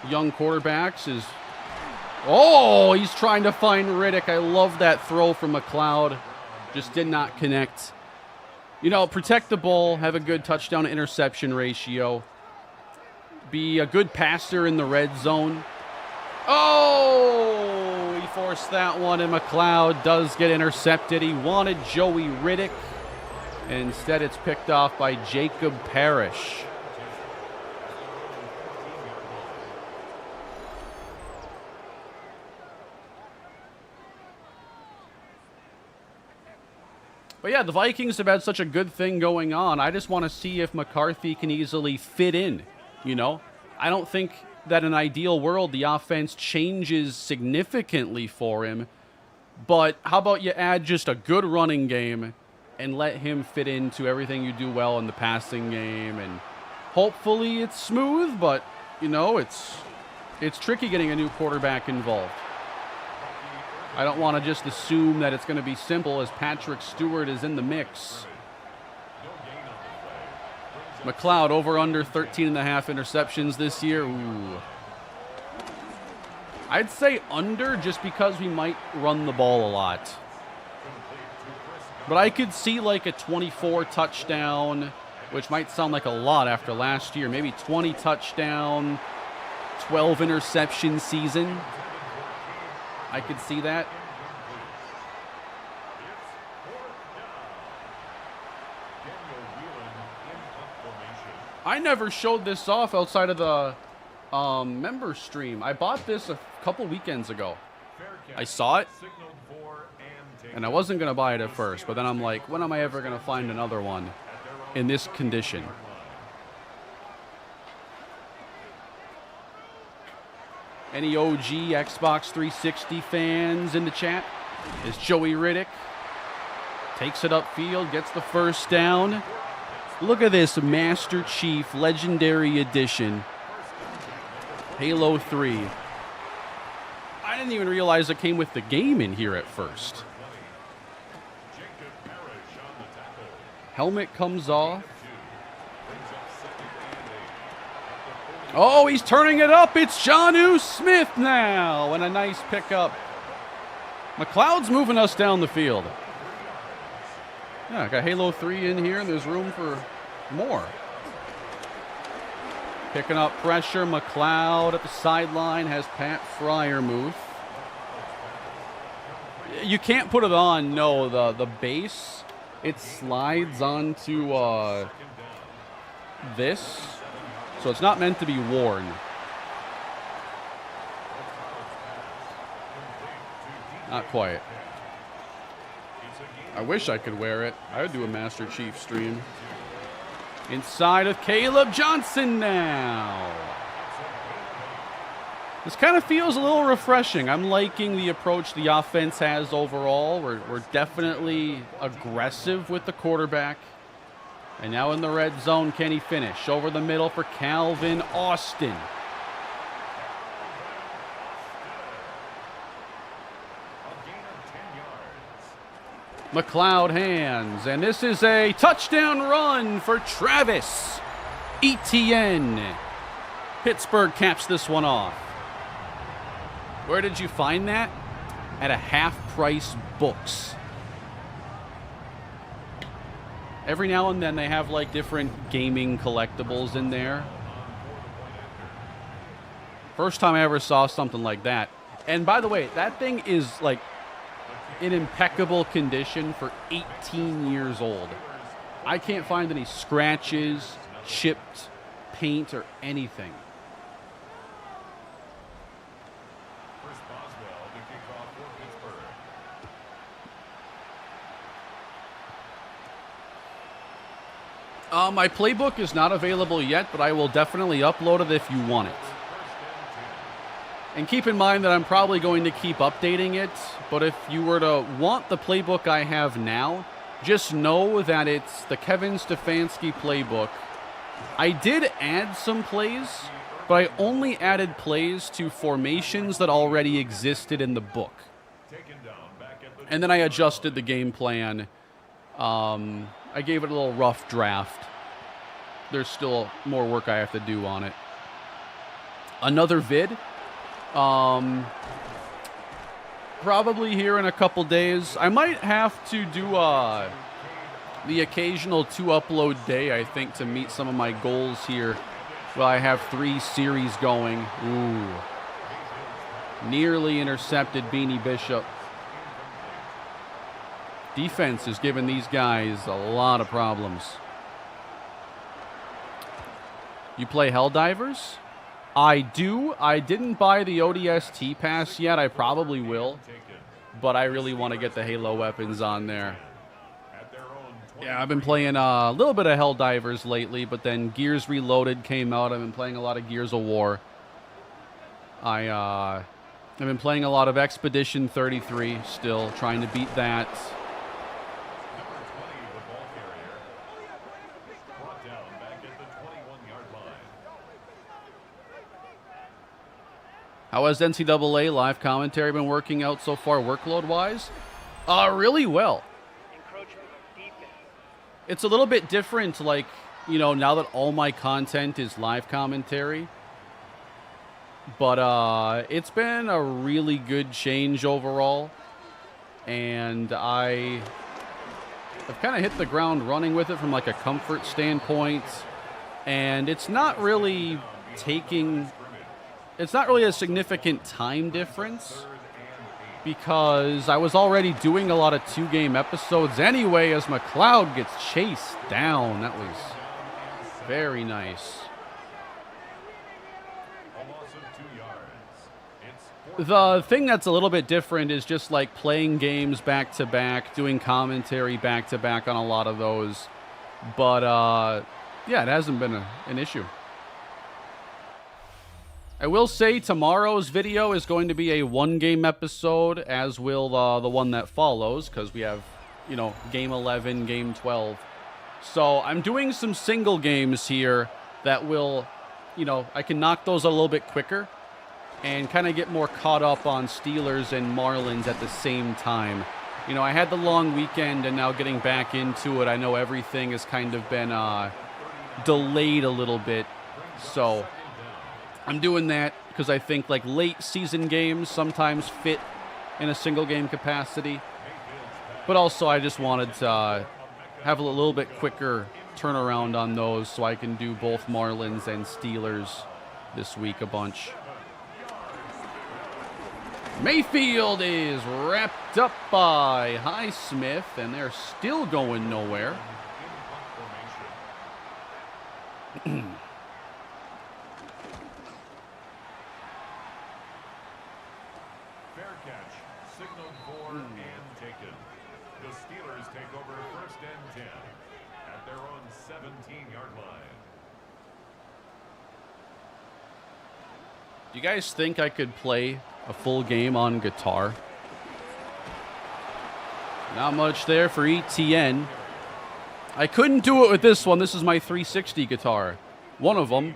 young quarterbacks. He's trying to find Riddick. I love that throw from McLeod. Just did not connect. You know, protect the ball, have a good touchdown-interception ratio, be a good passer in the red zone. Oh, he forced that one, and McLeod does get intercepted. He wanted Joey Riddick, and instead it's picked off by Jacob Parrish. But yeah, the Vikings have had such a good thing going on. I just want to see if McCarthy can easily fit in, you know? I don't think that in an ideal world the offense changes significantly for him. But how about you add just a good running game and let him fit into everything you do well in the passing game, and hopefully it's smooth, but, you know, it's tricky getting a new quarterback involved. I don't want to just assume that it's going to be simple, as Patrick Stewart is in the mix. McLeod over under 13.5 interceptions this year. Ooh. I'd say under, just because we might run the ball a lot. But I could see like a 24 touchdown, which might sound like a lot after last year. Maybe 20 touchdown, 12 interception season. I could see that. I never showed this off outside of the member stream. I bought this a couple weekends ago. I saw it, and I wasn't going to buy it at first, but then I'm like, when am I ever going to find another one in this condition? Any OG Xbox 360 fans in the chat? Is Joey Riddick. Takes it upfield, gets the first down. Look at this Master Chief Legendary Edition. Halo 3. I didn't even realize it came with the game in here at first. Helmet comes off. Oh, he's turning it up. It's Jonnu Smith now. And a nice pickup. McLeod's moving us down the field. Yeah, I got Halo 3 in here, and there's room for more. Picking up pressure. McLeod at the sideline has Pat Fryermuth. You can't put it on, no, the base. It slides onto this. So it's not meant to be worn. Not quite. I wish I could wear it. I would do a Master Chief stream. Inside of Caleb Johnson now. This kind of feels a little refreshing. I'm liking the approach the offense has overall. We're definitely aggressive with the quarterback. And now in the red zone, can he finish? Over the middle for Calvin Austin. McLeod hands, and this is a touchdown run for Travis Etienne. Pittsburgh caps this one off. Where did you find that? At a half-price books. Every now and then they have like different gaming collectibles in there. First time I ever saw something like that. And by the way, that thing is like in impeccable condition for 18 years old. I can't find any scratches, chipped paint, or anything. My playbook is not available yet, but I will definitely upload it if you want it. And keep in mind that I'm probably going to keep updating it, but if you were to want the playbook I have now, just know that it's the Kevin Stefanski playbook. I did add some plays, but I only added plays to formations that already existed in the book. And then I adjusted the game plan. I gave it a little rough draft. There's still more work I have to do on it. Another vid. Probably here in a couple days. I might have to do the occasional 2-upload day, I think, to meet some of my goals here. Well, I have 3 series going. Ooh. Nearly intercepted Beanie Bishop. Defense is giving these guys a lot of problems. You play Helldivers? I do. I didn't buy the ODST pass yet. I probably will. But I really want to get the Halo weapons on there. Yeah, I've been playing a little bit of Helldivers lately, but then Gears Reloaded came out. I've been playing a lot of Gears of War. I've been playing a lot of Expedition 33 still, trying to beat that. How has NCAA live commentary been working out so far, workload-wise? Really well. It's a little bit different, like, you know, now that all my content is live commentary. But it's been a really good change overall. And I've kind of hit the ground running with it from, like, a comfort standpoint. And it's not really it's not really a significant time difference because I was already doing a lot of 2-game episodes anyway as McLeod gets chased down. That was very nice. The thing that's a little bit different is just like playing games back-to-back, doing commentary back-to-back on a lot of those. But, yeah, it hasn't been an issue. I will say tomorrow's video is going to be a 1-game episode, as will the one that follows, because we have, you know, Game 11, Game 12. So I'm doing some single games here that will, I can knock those a little bit quicker and kind of get more caught up on Steelers and Marlins at the same time. I had the long weekend, and now getting back into it, I know everything has kind of been delayed a little bit. So I'm doing that because I think like late season games sometimes fit in a single game capacity. But also I just wanted to have a little bit quicker turnaround on those so I can do both Marlins and Steelers this week a bunch. Mayfield is wrapped up by Highsmith, and they're still going nowhere. Fair catch, signaled for and taken. The Steelers take over 1st and 10 at their own 17-yard line. Do you guys think I could play a full game on guitar? Not much there for ETN. I couldn't do it with this one. This is my 360 guitar. One of them.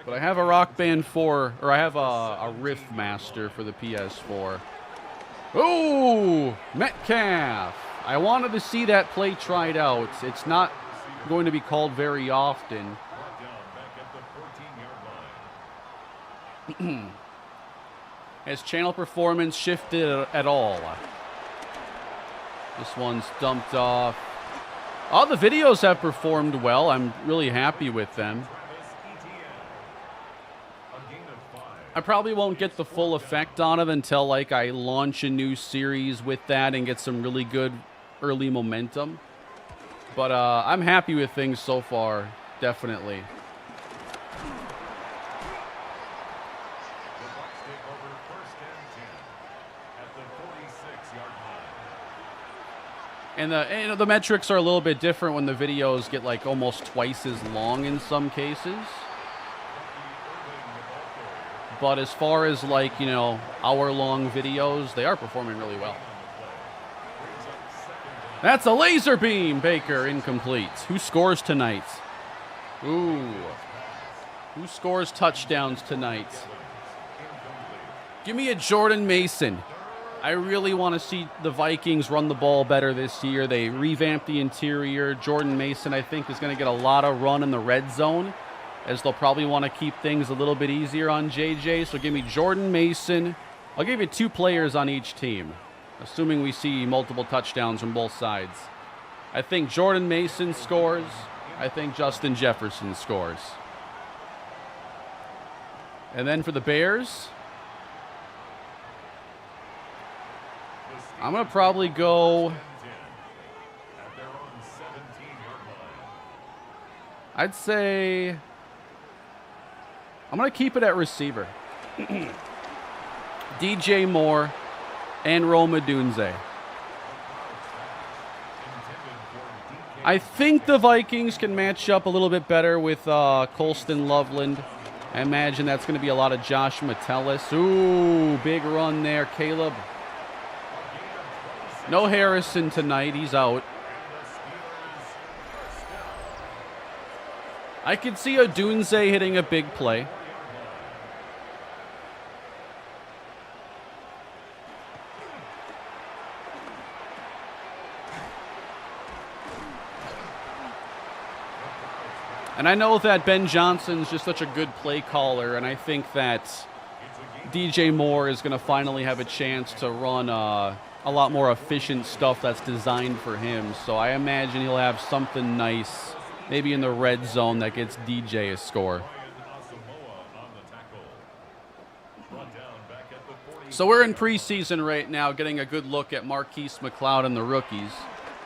But I have a Rock Band 4, or I have a Riff Master for the PS4. Ooh, Metcalf. I wanted to see that play tried out. It's not going to be called very often. Brought down back at the 14-yard line. Has channel performance shifted at all? This one's dumped off. All the videos have performed well. I'm really happy with them. I probably won't get the full effect on it until like I launch a new series with that and get some really good early momentum. But I'm happy with things so far, definitely. And the metrics are a little bit different when the videos get like almost twice as long in some cases. But as far as like, hour-long videos, they are performing really well. That's a laser beam, Baker, incomplete. Who scores tonight? Ooh. Who scores touchdowns tonight? Give me a Jordan Mason. I really want to see the Vikings run the ball better this year. They revamped the interior. Jordan Mason, I think, is going to get a lot of run in the red zone, as they'll probably want to keep things a little bit easier on JJ. So give me Jordan Mason. I'll give you 2 players on each team, assuming we see multiple touchdowns from both sides. I think Jordan Mason scores. I think Justin Jefferson scores. And then for the Bears, I'm going to probably go, I'd say, I'm going to keep it at receiver. DJ Moore and Rome Odunze. I think the Vikings can match up a little bit better with Colston Loveland. I imagine that's going to be a lot of Josh Metellus. Ooh, big run there, Caleb. No Harrison tonight. He's out. I could see Odunze hitting a big play. And I know that Ben Johnson's just such a good play caller, and I think that DJ Moore is going to finally have a chance to run a lot more efficient stuff that's designed for him. So I imagine he'll have something nice, maybe in the red zone, that gets DJ a score. So we're in preseason right now, getting a good look at Marquise McLeod and the rookies.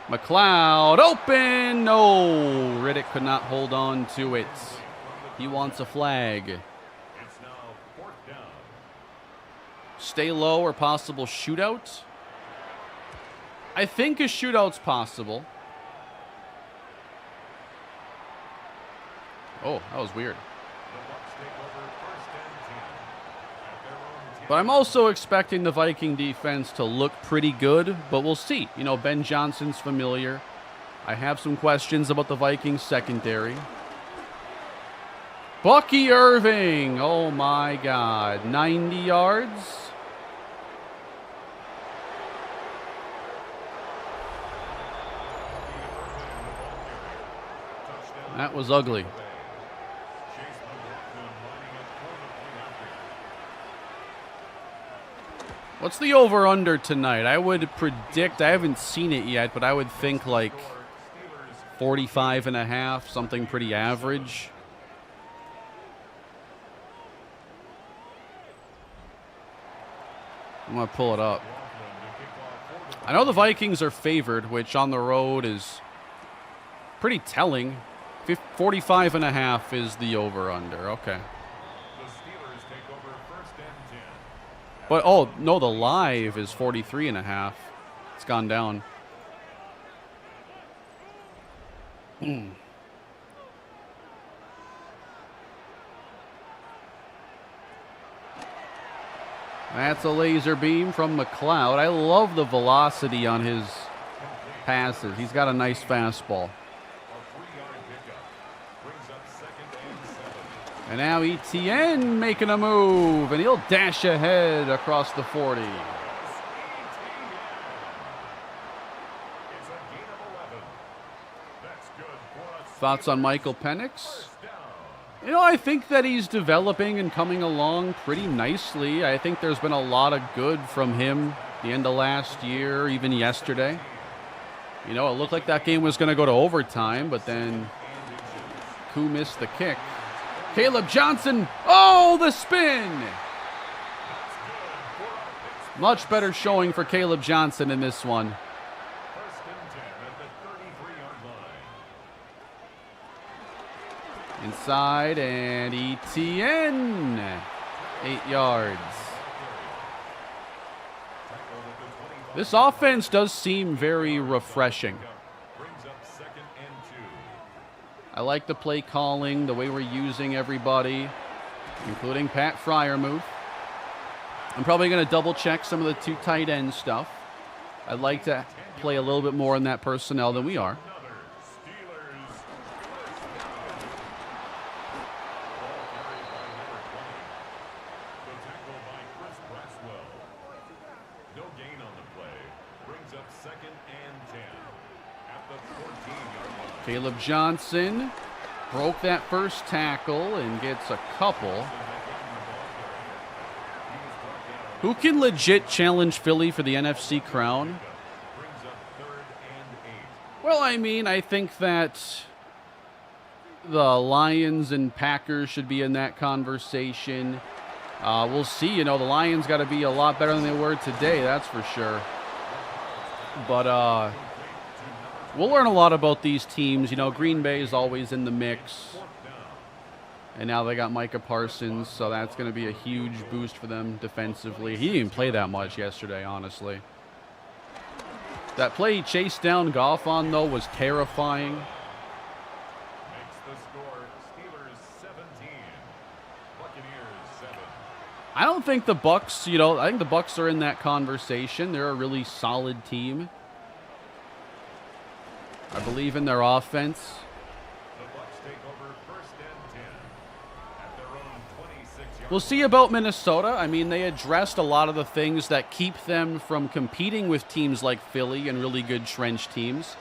McLeod open! No! Riddick could not hold on to it. He wants a flag. It's now 4th down. Stay low or possible shootout? I think a shootout's possible. Oh, that was weird. But I'm also expecting the Viking defense to look pretty good, but we'll see. Ben Johnson's familiar. I have some questions about the Vikings secondary. Bucky Irving. Oh, my God. 90 yards. That was ugly. What's the over-under tonight? I would predict, I haven't seen it yet, but I would think like 45.5, something pretty average. I'm going to pull it up. I know the Vikings are favored, which on the road is pretty telling. 45.5 is the over-under. Okay. But, oh, no, the live is 43.5. It's gone down. That's a laser beam from McLeod. I love the velocity on his passes. He's got a nice fastball. And now Etienne making a move, and he'll dash ahead across the 40. Thoughts on Michael Penix? You know, I think that he's developing and coming along pretty nicely. I think there's been a lot of good from him the end of last year, even yesterday. You know, it looked like that game was going to go to overtime, but then Koo missed the kick. Caleb Johnson. Oh, the spin. Much better showing for Caleb Johnson in this one. Inside, and Etienne. 8 yards. This offense does seem very refreshing. I like the play calling, the way we're using everybody, including Pat Freiermuth. I'm probably going to double check some of the 2 tight end stuff. I'd like to play a little bit more in that personnel than we are. Caleb Johnson broke that first tackle and gets a couple. Who can legit challenge Philly for the NFC crown? Well, I mean, I think that the Lions and Packers should be in that conversation. We'll see. You know, the Lions got to be a lot better than they were today, that's for sure. But we'll learn a lot about these teams. You know, Green Bay is always in the mix. And now they got Micah Parsons, so that's going to be a huge boost for them defensively. He didn't even play that much yesterday, honestly. That play he chased down Goff on, though, was terrifying. Makes the score Steelers 17, Buccaneers 7. I don't think the Bucs, you know, I think the Bucs are in that conversation. They're a really solid team. I believe in their offense. The Bucs take over first and 10 at their own 26-yard. We'll see about Minnesota. I mean, they addressed a lot of the things that keep them from competing with teams like Philly and really good trench teams.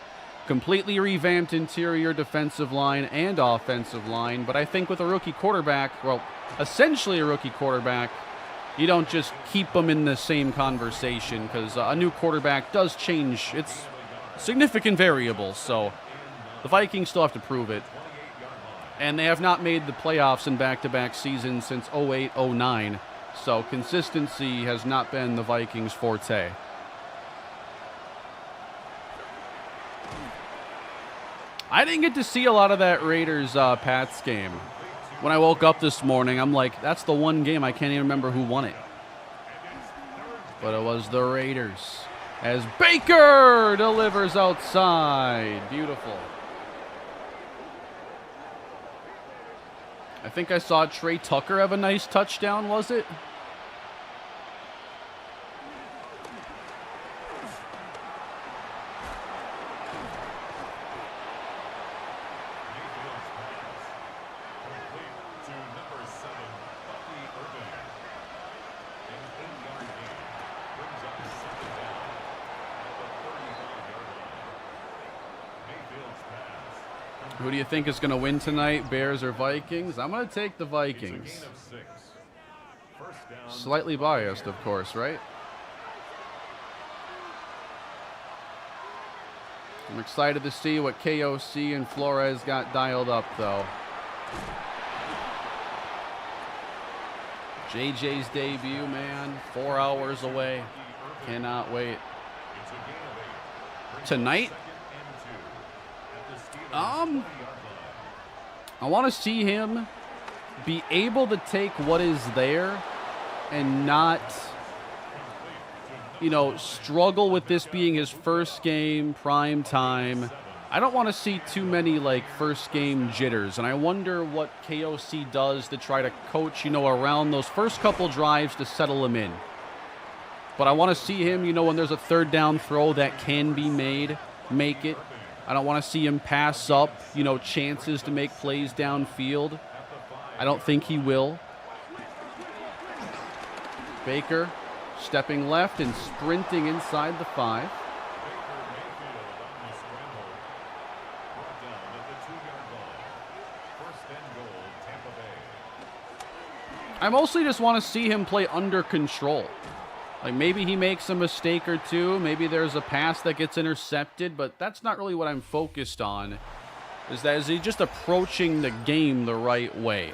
Completely revamped interior defensive line and offensive line. But I think with a rookie quarterback, well, essentially a rookie quarterback, you don't just keep them in the same conversation because a new quarterback does change. It's significant variables, so the Vikings still have to prove it. And they have not made the playoffs in back-to-back seasons since 08-09, so consistency has not been the Vikings' forte. I didn't get to see a lot of that Raiders-Pats game. When I woke up this morning, I'm like, that's the one game I can't even remember who won it. But it was the Raiders. As Baker delivers outside. Beautiful. I think I saw Trey Tucker have a nice touchdown, was it? Who do you think is going to win tonight, Bears or Vikings? I'm going to take the Vikings. It's a gain of 6. First down. Slightly biased, of course, right? I'm excited to see what KOC and Flores got dialed up, though. JJ's debut, man. 4 hours away. Cannot wait. It's a gain of 8. Tonight? Second and 2 at the Steelers' 20-yard line. I want to see him be able to take what is there and not, you know, struggle with this being his first game, prime time. I don't want to see too many, like, first game jitters, and I wonder what KOC does to try to coach, you know, around those first couple drives to settle him in. But I want to see him, you know, when there's a third down throw that can be made, make it. I don't want to see him pass up, you know, chances to make plays downfield. I don't think he will. Baker stepping left and sprinting inside the 5. I mostly just want to see him play under control. Like, maybe he makes a mistake or two. Maybe there's a pass that gets intercepted, but that's not really what I'm focused on. Is he just approaching the game the right way?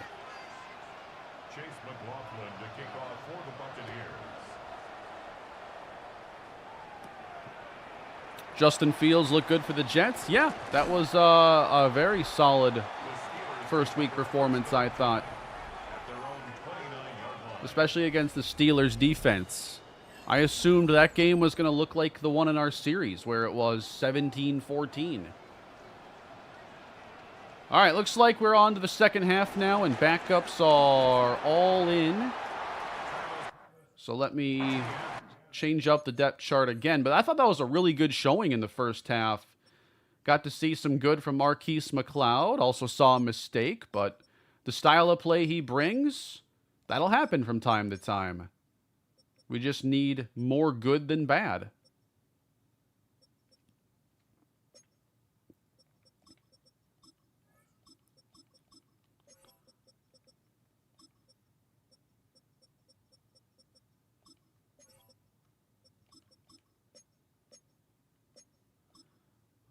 Chase McLaughlin to kick off for the Buccaneers. Justin Fields looked good for the Jets. Yeah, that was a very solid first week performance, I thought. At their own 29-yard line. Especially against the Steelers defense. I assumed that game was going to look like the one in our series where it was 17-14. All right, looks like we're on to the second half now, and backups are all in. So let me change up the depth chart again. But I thought that was a really good showing in the first half. Got to see some good from Marquise McLeod. Also saw a mistake, but the style of play he brings, that'll happen from time to time. We just need more good than bad.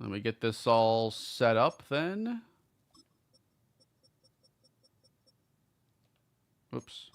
Let me get this all set up then. Oops.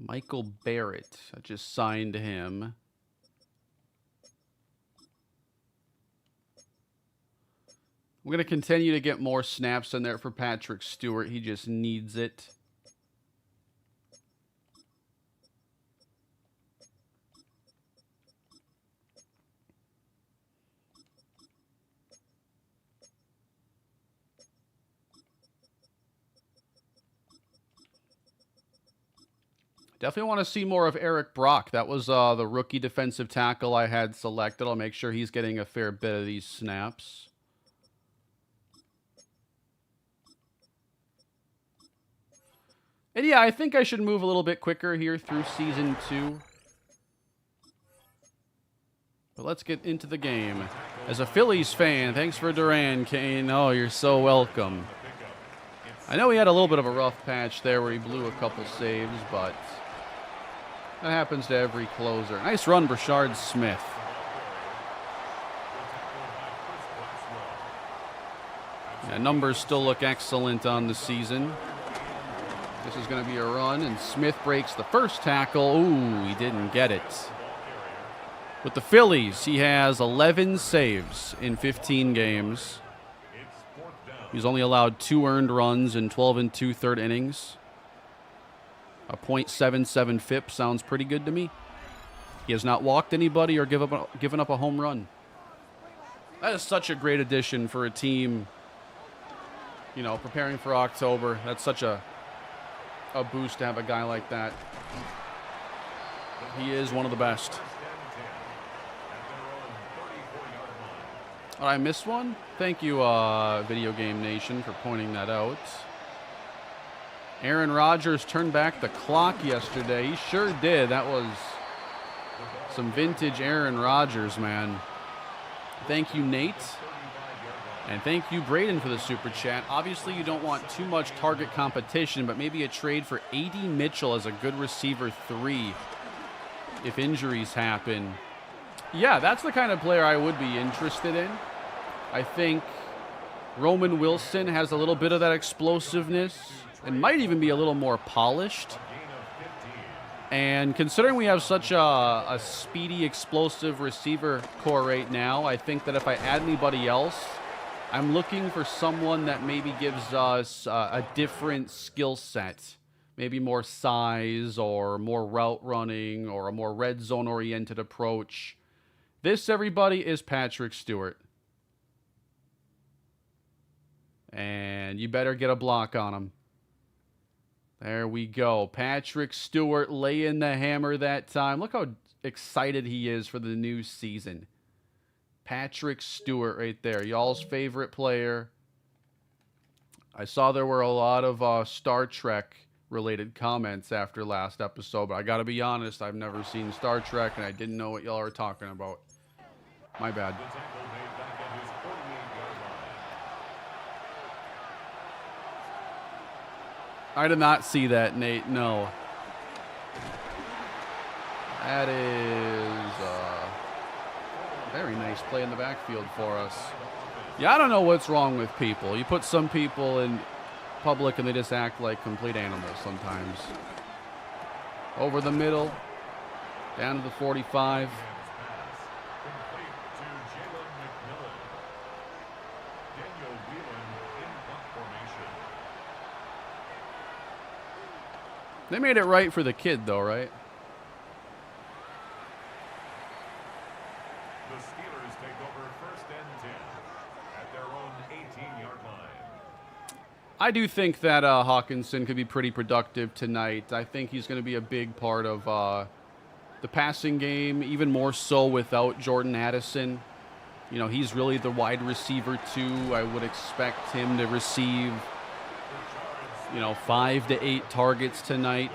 Michael Barrett. I just signed him. We're going to continue to get more snaps in there for Patrick Stewart. He just needs it. Definitely want to see more of Eric Brock. That was the rookie defensive tackle I had selected. I'll make sure he's getting a fair bit of these snaps. And yeah, I think I should move a little bit quicker here through Season 2. But let's get into the game. As a Phillies fan, thanks for Duran, Kane. Oh, you're so welcome. I know he had a little bit of a rough patch there where he blew a couple saves, but that happens to every closer. Nice run, Brashard Smith. Yeah, numbers still look excellent on the season. This is going to be a run, and Smith breaks the first tackle. Ooh, he didn't get it. With the Phillies, he has 11 saves in 15 games. He's only allowed 2 earned runs in 12 and 2/3 innings. A .77 FIP sounds pretty good to me. He has not walked anybody or given up a home run. That is such a great addition for a team You know, preparing for October. That's such a boost to have a guy like that. He is one of the best. Oh, I missed one? Thank you, Video Game Nation, for pointing that out. Aaron Rodgers turned back the clock yesterday. He sure did. That was some vintage Aaron Rodgers, man. Thank you, Nate. And thank you, Braden, for the super chat. Obviously, you don't want too much target competition, but maybe a trade for A.D. Mitchell as a good receiver 3 if injuries happen. Yeah, that's the kind of player I would be interested in. I think Roman Wilson has a little bit of that explosiveness and might even be a little more polished. And considering we have such a speedy, explosive receiver core right now, I think that if I add anybody else, I'm looking for someone that maybe gives us a different skill set. Maybe more size or more route running or a more red zone oriented approach. This, everybody, is Patrick Stewart. And you better get a block on him. There we go. Patrick Stewart laying the hammer that time. Look how excited he is for the new season. Patrick Stewart right there. Y'all's favorite player. I saw there were a lot of Star Trek related comments after last episode, but I gotta be honest, I've never seen Star Trek and I didn't know what y'all are talking about. My bad. I did not see that, Nate. No. That is very nice play in the backfield for us. Yeah, I don't know what's wrong with people. You put some people in public and they just act like complete animals sometimes. Over the middle, down to the 45. They made it right for the kid, though, right? The Steelers take over 1st and 10 at their own 18-yard line. I do think that Hawkinson could be pretty productive tonight. I think he's going to be a big part of the passing game, even more so without Jordan Addison. You know, he's really the wide receiver, too. I would expect him to receive, 5 to 8 targets tonight.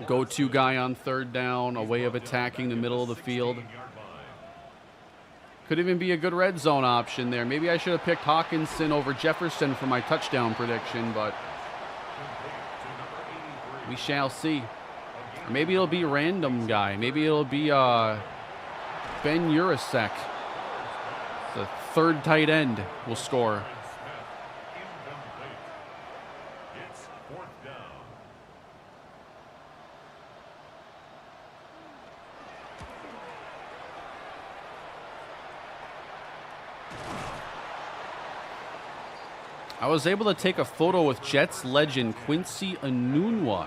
Go-to guy on 3rd down, a way of attacking the middle of the field. Could even be a good red zone option there. Maybe I should have picked Hawkinson over Jefferson for my touchdown prediction, but we shall see. Or maybe it'll be a random guy. Maybe it'll be Ben Urasek. The 3rd tight end will score. I was able to take a photo with Jets legend Quincy Enunwa.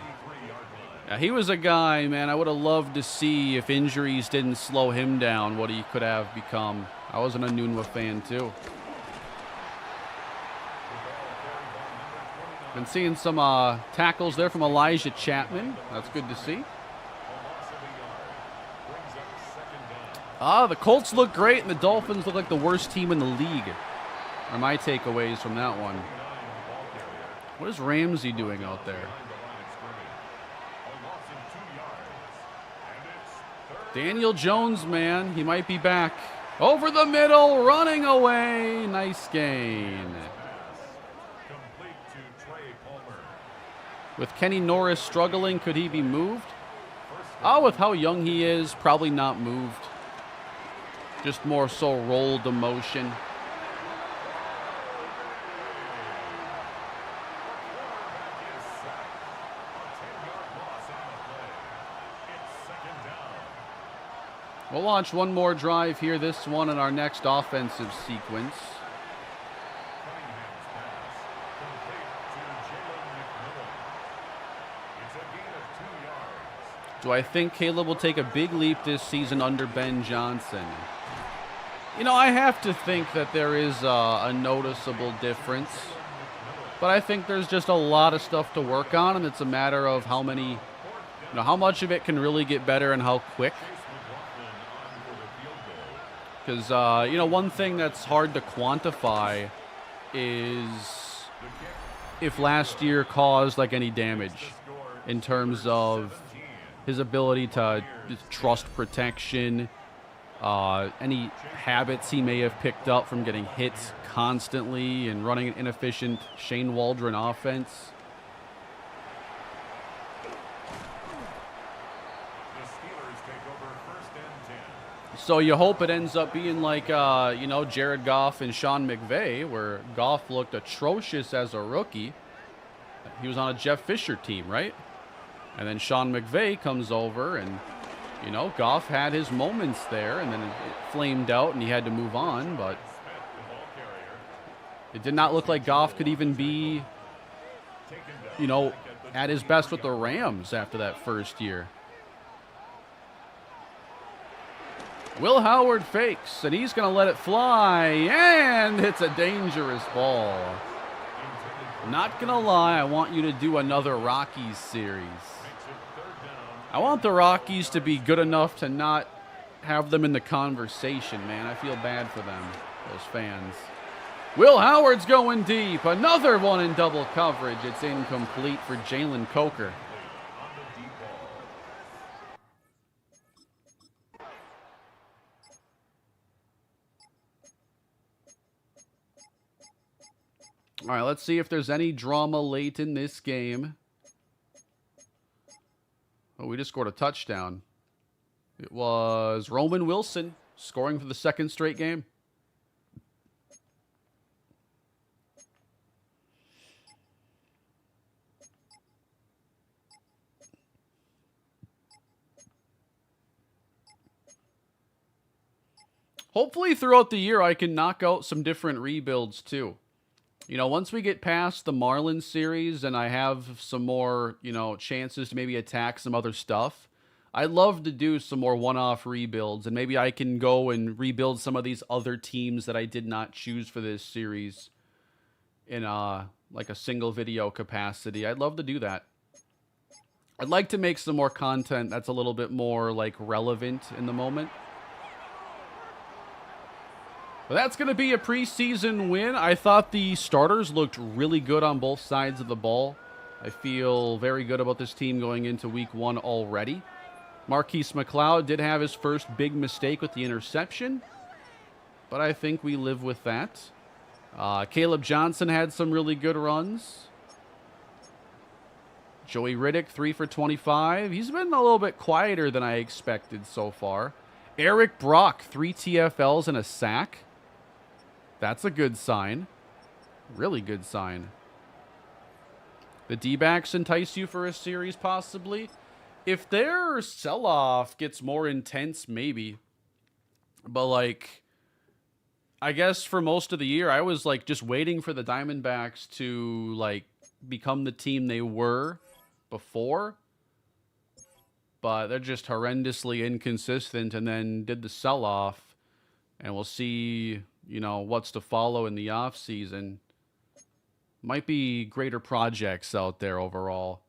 Now, he was a guy, man, I would have loved to see if injuries didn't slow him down, what he could have become. I was an Enunwa fan, too. Been seeing some tackles there from Elijah Chapman. That's good to see. The Colts look great, and the Dolphins look like the worst team in the league. Are my takeaways from that one. What is Ramsey doing out there? Daniel Jones, man, he might be back. Over the middle, running away. Nice gain. With Kenny Norris struggling, could he be moved? With how young he is, probably not moved. Just more so rolled to motion. We'll launch one more drive here, this one in our next offensive sequence. Do I think Caleb will take a big leap this season under Ben Johnson? You know, I have to think that there is a noticeable difference. But I think there's just a lot of stuff to work on, and it's a matter of how many, how much of it can really get better and how quick. Because, one thing that's hard to quantify is if last year caused, like, any damage in terms of his ability to just trust protection, any habits he may have picked up from getting hit constantly and running an inefficient Shane Waldron offense. So you hope it ends up being like, Jared Goff and Sean McVay, where Goff looked atrocious as a rookie. He was on a Jeff Fisher team, right? And then Sean McVay comes over and, Goff had his moments there, and then it flamed out and he had to move on. But it did not look like Goff could even be, at his best with the Rams after that first year. Will Howard fakes, and he's going to let it fly, and it's a dangerous ball. Not going to lie, I want you to do another Rockies series. I want the Rockies to be good enough to not have them in the conversation, man. I feel bad for them, those fans. Will Howard's going deep. Another one in double coverage. It's incomplete for Jalen Coker. All right, let's see if there's any drama late in this game. Oh, we just scored a touchdown. It was Roman Wilson scoring for the second straight game. Hopefully throughout the year I can knock out some different rebuilds too. Once we get past the Marlins series and I have some more, chances to maybe attack some other stuff, I'd love to do some more one-off rebuilds, and maybe I can go and rebuild some of these other teams that I did not choose for this series in like a single video capacity. I'd love to do that. I'd like to make some more content that's a little bit more like relevant in the moment. But that's going to be a preseason win. I thought the starters looked really good on both sides of the ball. I feel very good about this team going into week 1 already. Marquise McLeod did have his first big mistake with the interception, but I think we live with that. Caleb Johnson had some really good runs. Joey Riddick, 3 for 25. He's been a little bit quieter than I expected so far. Eric Brock, 3 TFLs and a sack. That's a good sign. Really good sign. The D-backs entice you for a series, possibly. If their sell-off gets more intense, maybe. But, I guess for most of the year, I was, just waiting for the Diamondbacks to, become the team they were before. But they're just horrendously inconsistent and then did the sell-off. And we'll see, what's to follow in the offseason. Might be greater projects out there overall.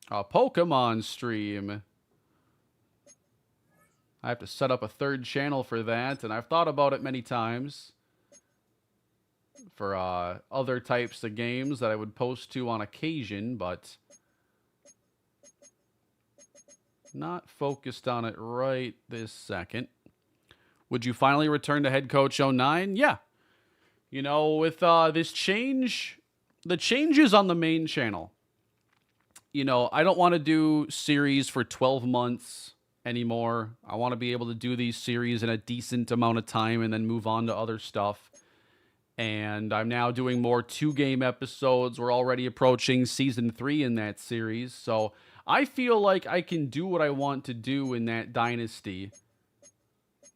A Pokemon stream. I have to set up a third channel for that, and I've thought about it many times. For other types of games that I would post to on occasion, but not focused on it right this second. Would you finally return to head coach 09? Yeah. With this change, the changes on the main channel, I don't want to do series for 12 months anymore. I want to be able to do these series in a decent amount of time and then move on to other stuff. And I'm now doing more 2-game episodes. We're already approaching season 3 in that series. So I feel like I can do what I want to do in that dynasty.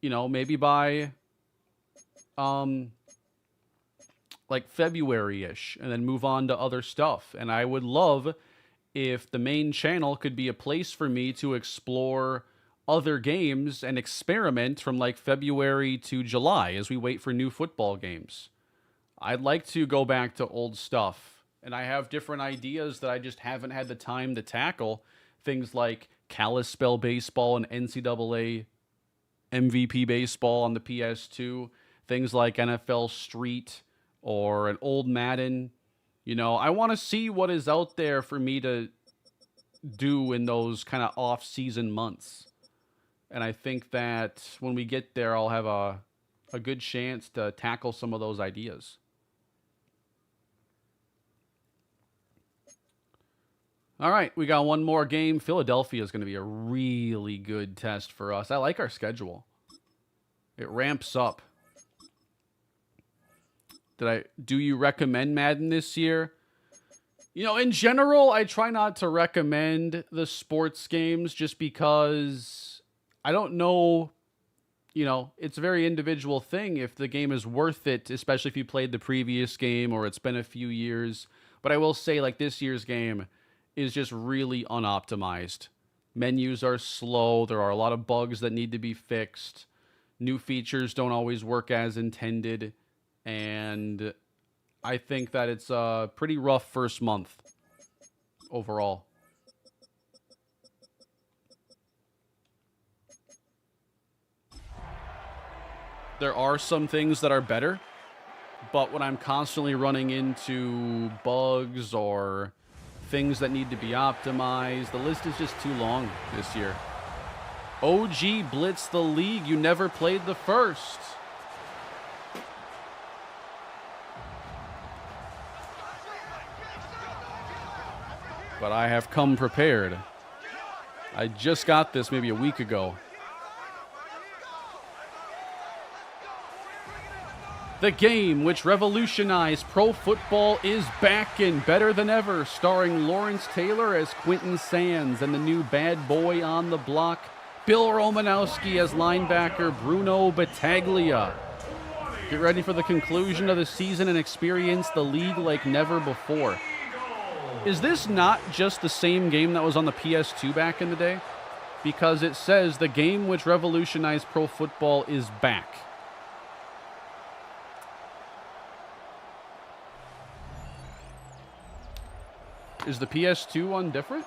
Maybe by February-ish, and then move on to other stuff. And I would love if the main channel could be a place for me to explore other games and experiment from like February to July as we wait for new football games. I'd like to go back to old stuff, and I have different ideas that I just haven't had the time to tackle. Things like Kalispell baseball and NCAA MVP baseball on the PS2. Things like NFL Street or an old Madden. You know, I want to see what is out there for me to do in those kind of off-season months. And I think that when we get there, I'll have a good chance to tackle some of those ideas. All right, we got one more game. Philadelphia is going to be a really good test for us. I like our schedule. It ramps up. Do you recommend Madden this year? You know, in general, I try not to recommend the sports games just because I don't know, you know, it's a very individual thing if the game is worth it, especially if you played the previous game or it's been a few years. But I will say, like, this year's game is just really unoptimized. Menus are slow. There are a lot of bugs that need to be fixed. New features don't always work as intended. And I think that it's a pretty rough first month overall. There are some things that are better, but when I'm constantly running into bugs or things that need to be optimized, the list is just too long this year. OG Blitz the League. You never played the first. But I have come prepared. I just got this maybe a week ago. The game which revolutionized pro football is back and better than ever, starring Lawrence Taylor as Quentin Sands and the new bad boy on the block, Bill Romanowski as linebacker Bruno Battaglia. Get ready for the conclusion of the season and experience the league like never before. Is this not just the same game that was on the PS2 back in the day? Because it says the game which revolutionized pro football is back. Is the PS2 one different?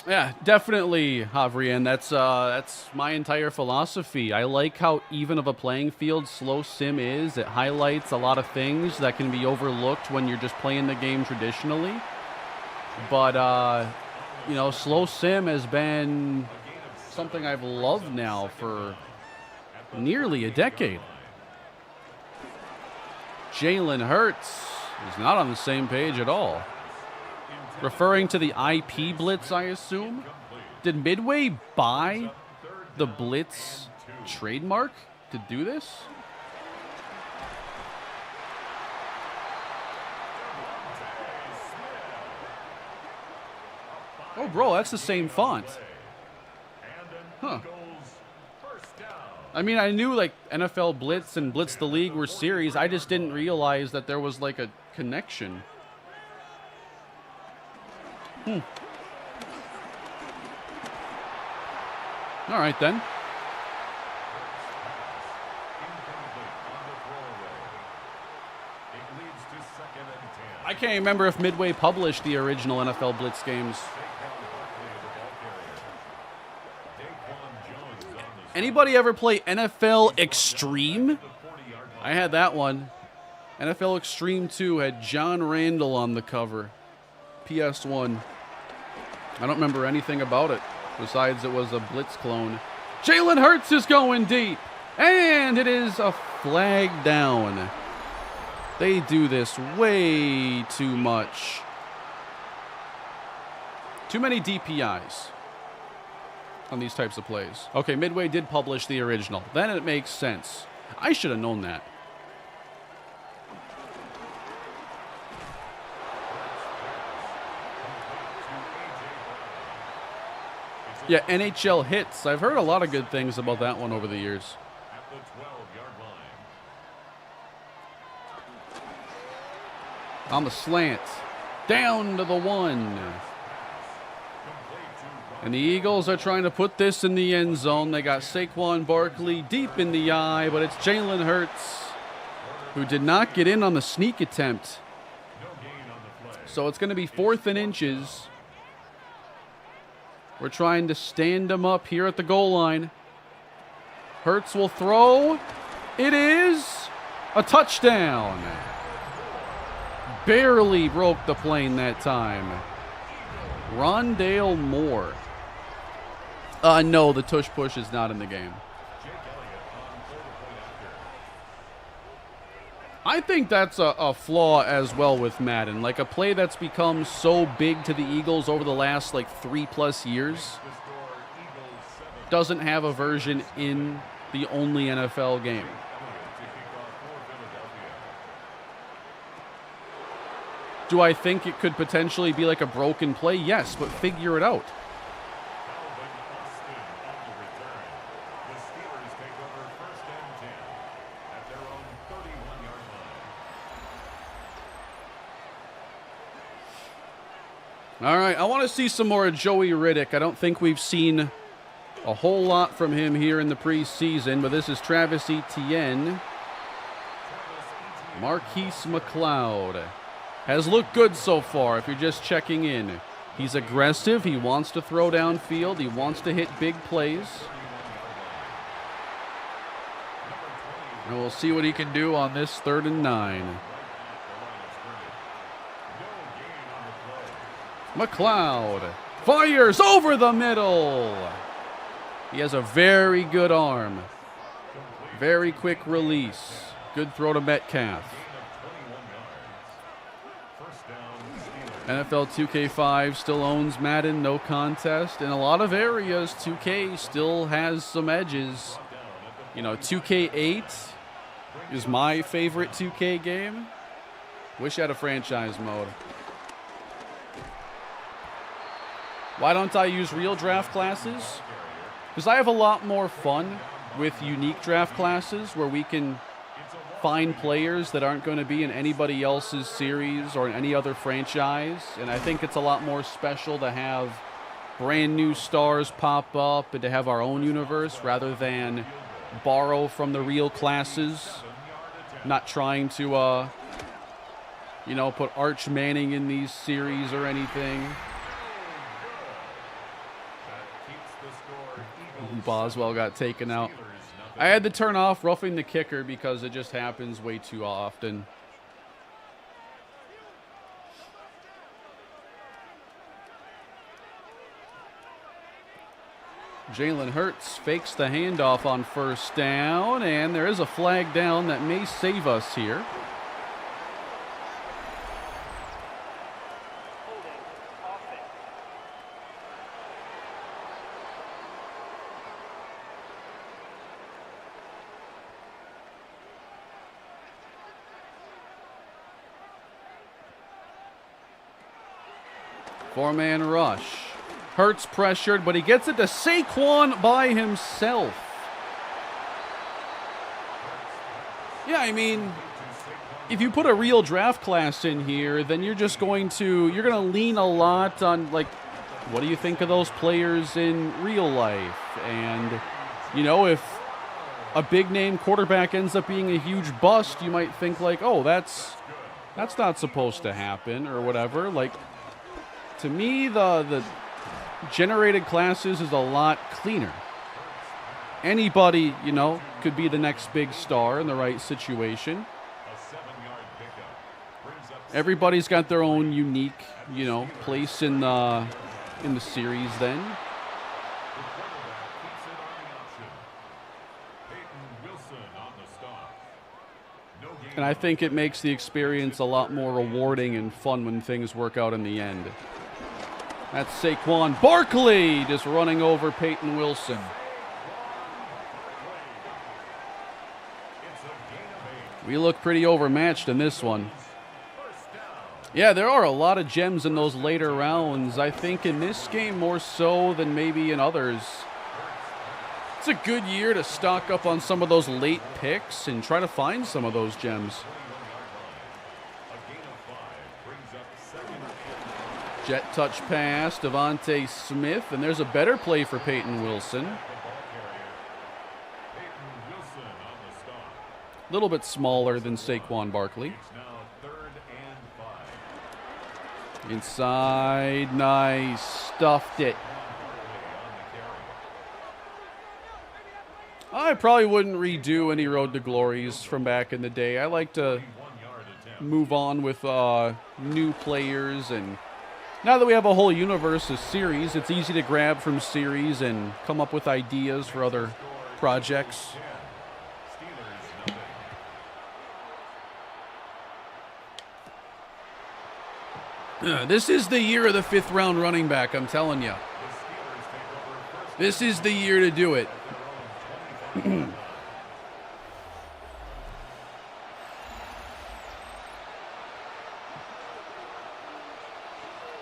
Yeah, definitely, Havrian. That's my entire philosophy. I like how even of a playing field slow sim is. It highlights a lot of things that can be overlooked when you're just playing the game traditionally. But, you know, slow sim has been something I've loved now for nearly a decade. Jalen Hurts is not on the same page at all. Referring to the IP Blitz, I assume? Did Midway buy the Blitz trademark to do this? Oh, bro, that's the same font. Huh. I mean, I knew, like, NFL Blitz and Blitz the League were series. I just didn't realize that there was, like, a connection. All right, then. I can't remember if Midway published the original NFL Blitz games. Anybody ever play NFL Extreme? I had that one. NFL Extreme 2 had John Randall on the cover. PS1. I don't remember anything about it, besides it was a Blitz clone. Jalen Hurts is going deep, and it is a flag down. They do this way too much. Too many DPIs on these types of plays. Okay, Midway did publish the original. Then it makes sense. I should have known that. Yeah, NHL hits. I've heard a lot of good things about that one over the years. At the 12-yard line. On the slant. Down to the 1. And the Eagles are trying to put this in the end zone. They got Saquon Barkley deep in the eye, but it's Jalen Hurts who did not get in on the sneak attempt. So it's going to be 4th and inches. We're trying to stand him up here at the goal line. Hurts will throw. It is a touchdown. Barely broke the plane that time. Rondale Moore. No, the tush push is not in the game. I think that's a flaw as well with Madden. Like a play that's become so big to the Eagles over the last like 3+ years doesn't have a version in the only NFL game. Do I think it could potentially be like a broken play? Yes, but figure it out. All right, I want to see some more of Joey Riddick. I don't think we've seen a whole lot from him here in the preseason, but this is Travis Etienne. Marquise McLeod has looked good so far if you're just checking in. He's aggressive. He wants to throw downfield. He wants to hit big plays. And we'll see what he can do on this 3rd and 9. McLeod fires over the middle. He has a very good arm. Very quick release. Good throw to Metcalf. NFL 2K5 still owns Madden, no contest. In a lot of areas, 2K still has some edges. You know, 2K8 is my favorite 2K game. Wish I had a franchise mode. Why don't I use real draft classes? Because I have a lot more fun with unique draft classes where we can find players that aren't going to be in anybody else's series or in any other franchise. And I think it's a lot more special to have brand new stars pop up and to have our own universe rather than borrow from the real classes. Not trying to, you know, put Arch Manning in these series or anything. Boswell got taken out. I had to turn off roughing the kicker because it just happens way too often. Jalen Hurts fakes the handoff on 1st down, and there is a flag down that may save us here. Four-man rush. Hurts pressured, but he gets it to Saquon by himself. Yeah, I mean, if you put a real draft class in here, then you're going to lean a lot on, like, what do you think of those players in real life? And, you know, if a big-name quarterback ends up being a huge bust, you might think, like, oh, that's not supposed to happen or whatever. Like, to me, the generated classes is a lot cleaner. Anybody, you know, could be the next big star in the right situation. Everybody's got their own unique, you know, place in the series then. And I think it makes the experience a lot more rewarding and fun when things work out in the end. That's Saquon Barkley just running over Peyton Wilson. We look pretty overmatched in this one. Yeah, there are a lot of gems in those later rounds. I think in this game more so than maybe in others. It's a good year to stock up on some of those late picks and try to find some of those gems. Jet touch pass, Devontae Smith, and there's a better play for Peyton Wilson. A little bit smaller than Saquon Barkley. Inside, nice, stuffed it. I probably wouldn't redo any Road to Glories from back in the day. I like to move on with new players, and now that we have a whole universe of series, it's easy to grab from series and come up with ideas for other projects. This is the year of the 5th round running back, I'm telling you. This is the year to do it.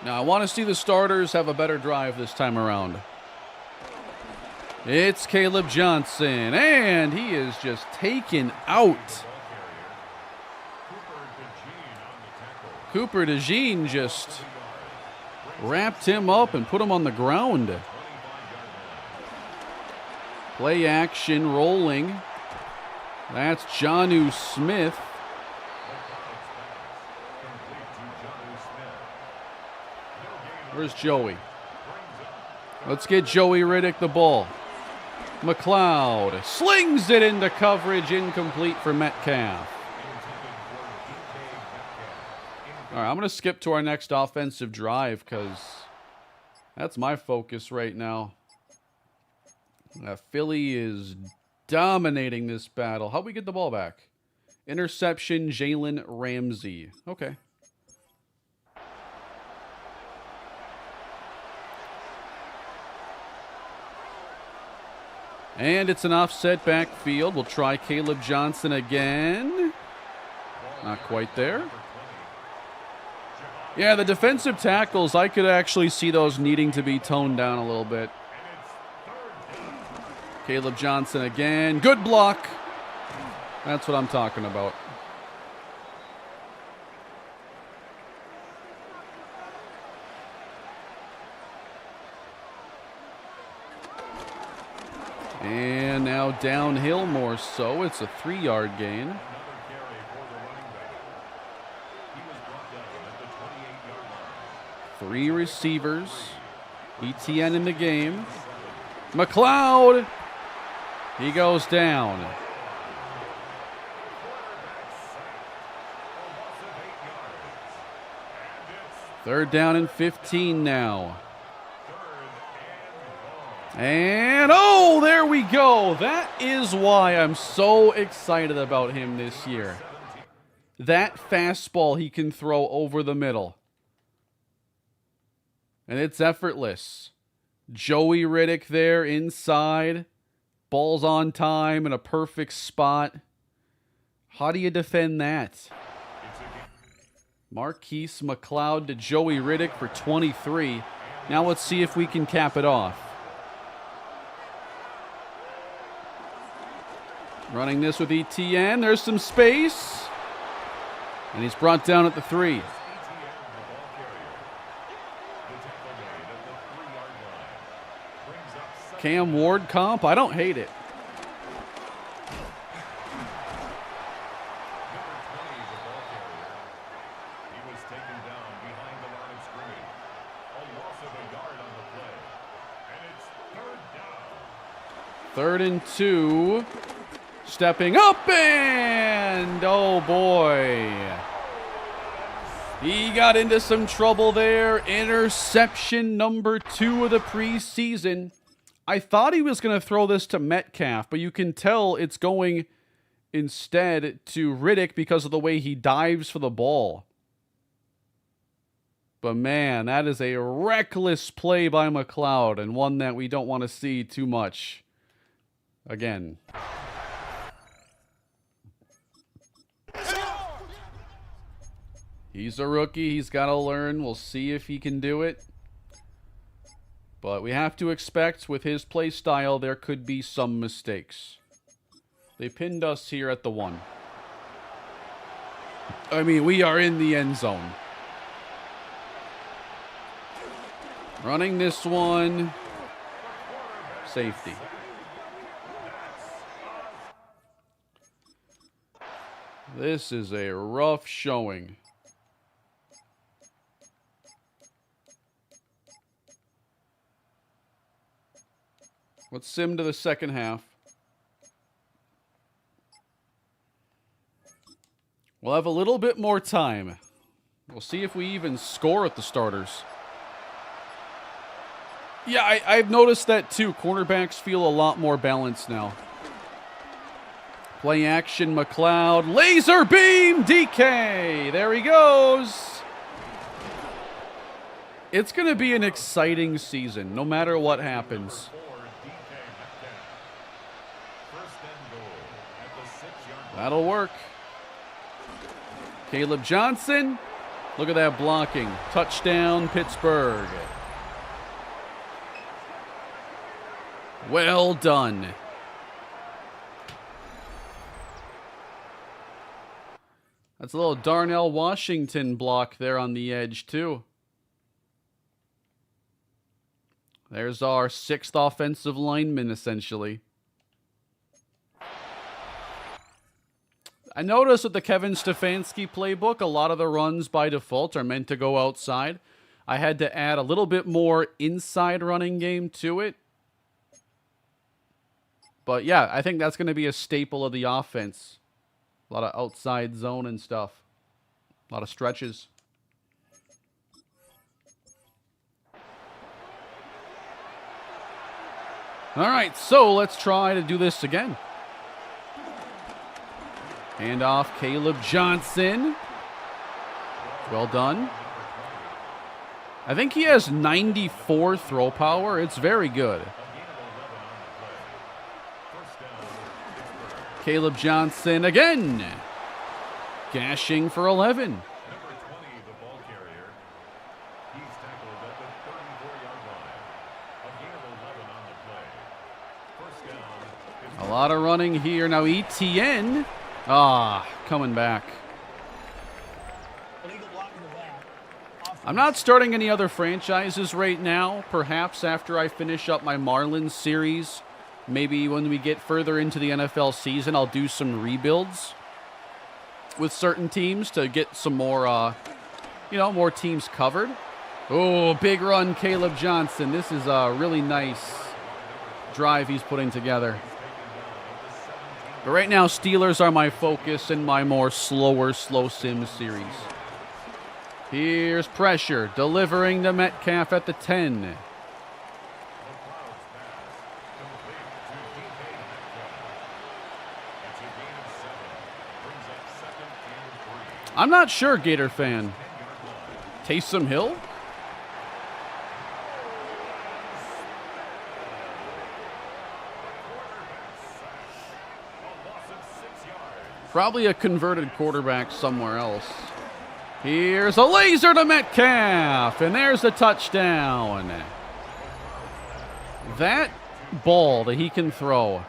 Now, I want to see the starters have a better drive this time around. It's Caleb Johnson, and he is just taken out. Cooper DeJean just wrapped him up and put him on the ground. Play action rolling. That's Jonnu Smith. Where's Joey? Let's get Joey Riddick the ball. McLeod slings it into coverage, incomplete for Metcalf. All right, I'm going to skip to our next offensive drive because that's my focus right now. Philly is dominating this battle. How'd we get the ball back? Interception, Jalen Ramsey. Okay. And it's an offset backfield. We'll try Caleb Johnson again. Not quite there. Yeah, the defensive tackles, I could actually see those needing to be toned down a little bit. Caleb Johnson again. Good block. That's what I'm talking about. And now downhill more so. It's a 3-yard gain. 3 receivers. ETN in the game. McLeod. He goes down. Third down and 15 now. And, oh, there we go. That is why I'm so excited about him this year. That fastball he can throw over the middle. And it's effortless. Joey Riddick there inside. Ball's on time in a perfect spot. How do you defend that? Marquise McLeod to Joey Riddick for 23. Now let's see if we can cap it off. Running this with ETN. There's some space. And he's brought down at the 3. Cam Ward comp. I don't hate it. Third and 2. Stepping up and, oh boy. He got into some trouble there. Interception number 2 of the preseason. I thought he was going to throw this to Metcalf, but you can tell it's going instead to Riddick because of the way he dives for the ball. But man, that is a reckless play by McLeod and one that we don't want to see too much again. He's a rookie. He's got to learn. We'll see if he can do it. But we have to expect with his play style, there could be some mistakes. They pinned us here at the 1. I mean, we are in the end zone. Running this one. Safety. This is a rough showing. Let's sim to the second half. We'll have a little bit more time. We'll see if we even score at the starters. Yeah, I've noticed that too. Cornerbacks feel a lot more balanced now. Play action, McLeod. Laser beam, DK. There he goes. It's going to be an exciting season, no matter what happens. That'll work. Caleb Johnson. Look at that blocking. Touchdown, Pittsburgh. Well done. That's a little Darnell Washington block there on the edge, too. There's our 6th offensive lineman, essentially. I noticed with the Kevin Stefanski playbook, a lot of the runs by default are meant to go outside. I had to add a little bit more inside running game to it. But yeah, I think that's going to be a staple of the offense. A lot of outside zone and stuff. A lot of stretches. All right, so let's try to do this again. Hand off, Caleb Johnson. Well done. I think he has 94 throw power. It's very good. Caleb Johnson again. Gashing for 11. A lot of running here. Now ETN. Coming back. I'm not starting any other franchises right now. Perhaps after I finish up my Marlins series. Maybe when we get further into the NFL season, I'll do some rebuilds with certain teams to get some more, more teams covered. Oh, big run, Caleb Johnson. This is a really nice drive he's putting together. But right now, Steelers are my focus in my more slow sim series. Here's pressure, delivering to Metcalf at the 10. I'm not sure, Gator fan. Taysom Hill? Probably a converted quarterback somewhere else. Here's a laser to Metcalf, and there's the touchdown. That ball that he can throw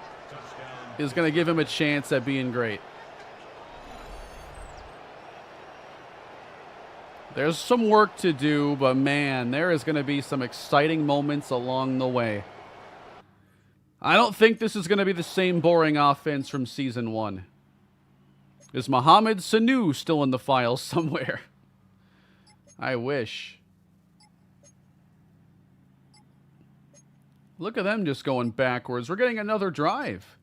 is going to give him a chance at being great. There's some work to do, but man, there is going to be some exciting moments along the way. I don't think this is going to be the same boring offense from Season 1. Is Mohamed Sanu still in the file somewhere? I wish. Look at them just going backwards. We're getting another drive.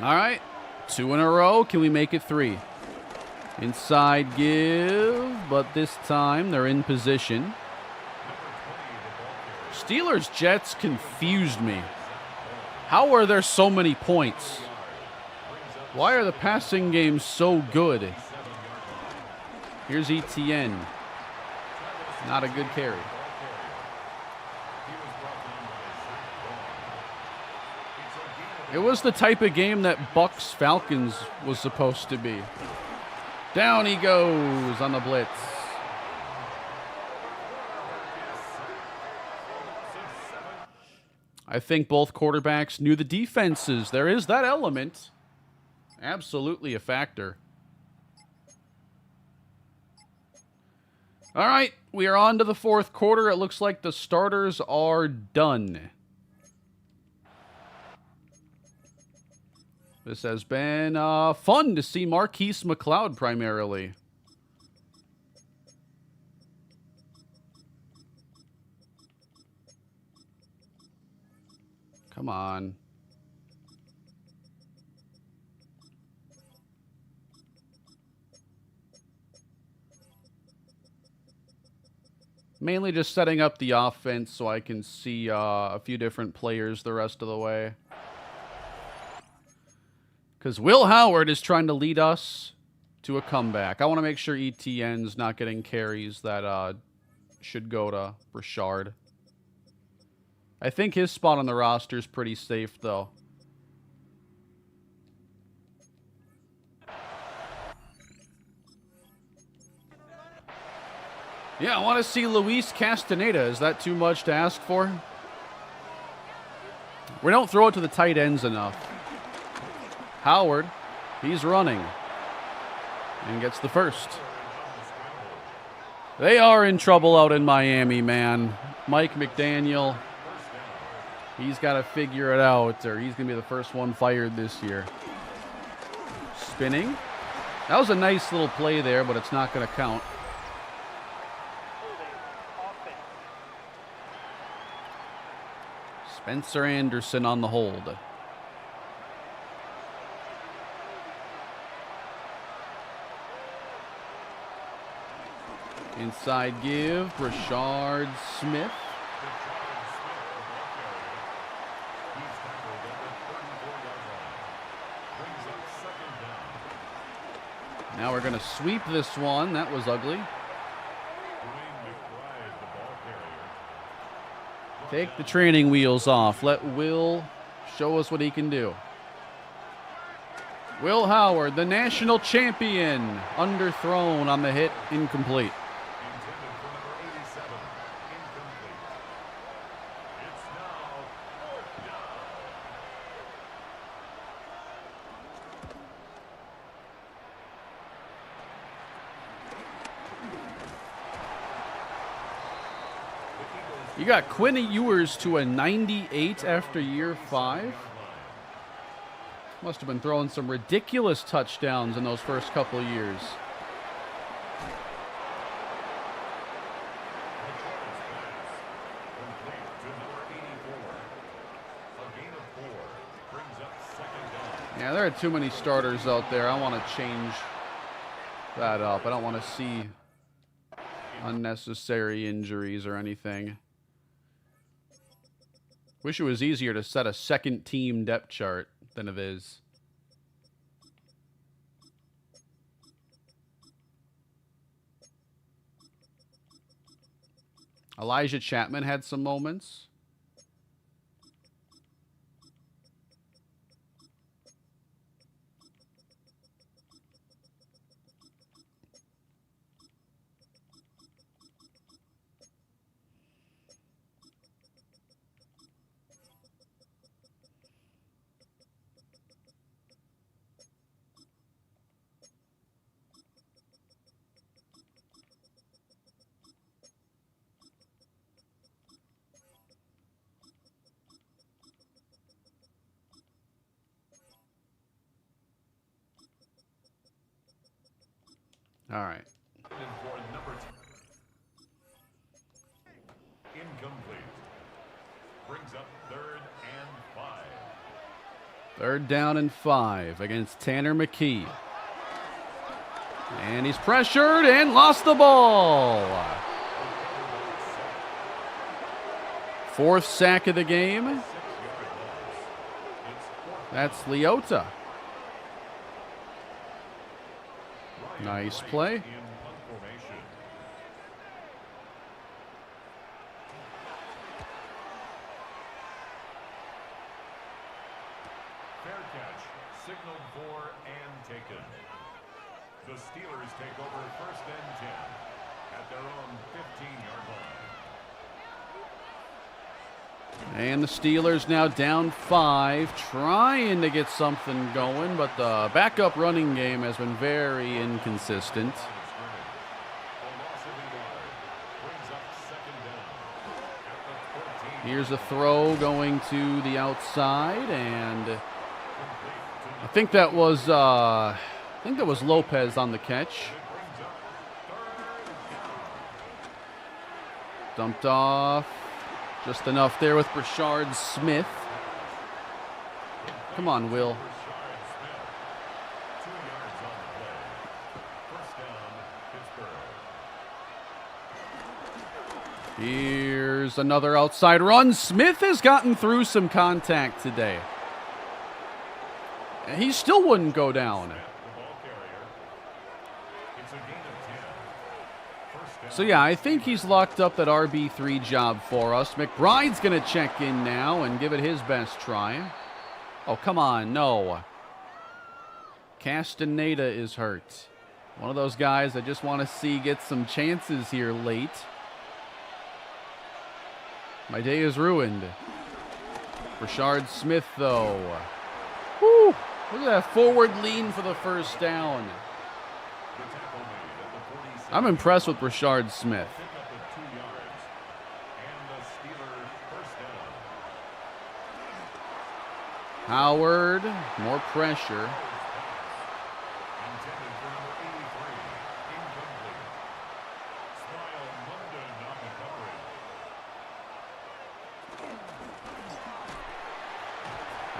All right, 2 in a row. Can we make it 3? Inside give, but this time they're in position. Steelers Jets confused me. How are there so many points? Why are the passing games so good? Here's ETN. Not a good carry. It was the type of game that Bucks-Falcons was supposed to be. Down he goes on the blitz. I think both quarterbacks knew the defenses. There is that element. Absolutely a factor. All right, we are on to the fourth quarter. It looks like the starters are done. This has been fun to see Marquise McLeod primarily. Come on. Mainly just setting up the offense so I can see a few different players the rest of the way. Because Will Howard is trying to lead us to a comeback. I want to make sure ETN's not getting carries that should go to Richard. I think his spot on the roster is pretty safe, though. Yeah, I want to see Luis Castaneda. Is that too much to ask for? We don't throw it to the tight ends enough. Howard, he's running. And gets the first. They are in trouble out in Miami, man. Mike McDaniel, he's got to figure it out, or he's going to be the first one fired this year. Spinning. That was a nice little play there, but it's not going to count. Spencer Anderson on the hold. Inside give, Brashard Smith. Now we're going to sweep this one. That was ugly. Take the training wheels off. Let Will show us what he can do. Will Howard, the national champion, underthrown on the hit, incomplete. You got Quinn Ewers to a 98 after year 5. Must have been throwing some ridiculous touchdowns in those first couple of years. Yeah, there are too many starters out there. I want to change that up. I don't want to see unnecessary injuries or anything. Wish it was easier to set a second team depth chart than it is. Elijah Chapman had some moments. All right. Incomplete. Brings up 3rd and 5. 3rd down and 5 against Tanner McKee. And he's pressured and lost the ball. 4th sack of the game. That's Leota. Nice play. The Steelers take over first and 10 at their own 15-yard line. And the Steelers now down 5, trying to get something going, but the backup running game has been very inconsistent. Here's a throw going to the outside, and I think that was Lopez on the catch. Dumped off. Just enough there with Brashard Smith. Come on, Will. Here's another outside run. Smith has gotten through some contact today. And he still wouldn't go down. So yeah, I think he's locked up that RB3 job for us. McBride's going to check in now and give it his best try. Oh, come on, no. Castaneda is hurt. One of those guys I just want to see get some chances here late. My day is ruined. Brashard Smith, though. Woo! Look at that forward lean for the first down. I'm impressed with Brashard Smith. Howard, more pressure.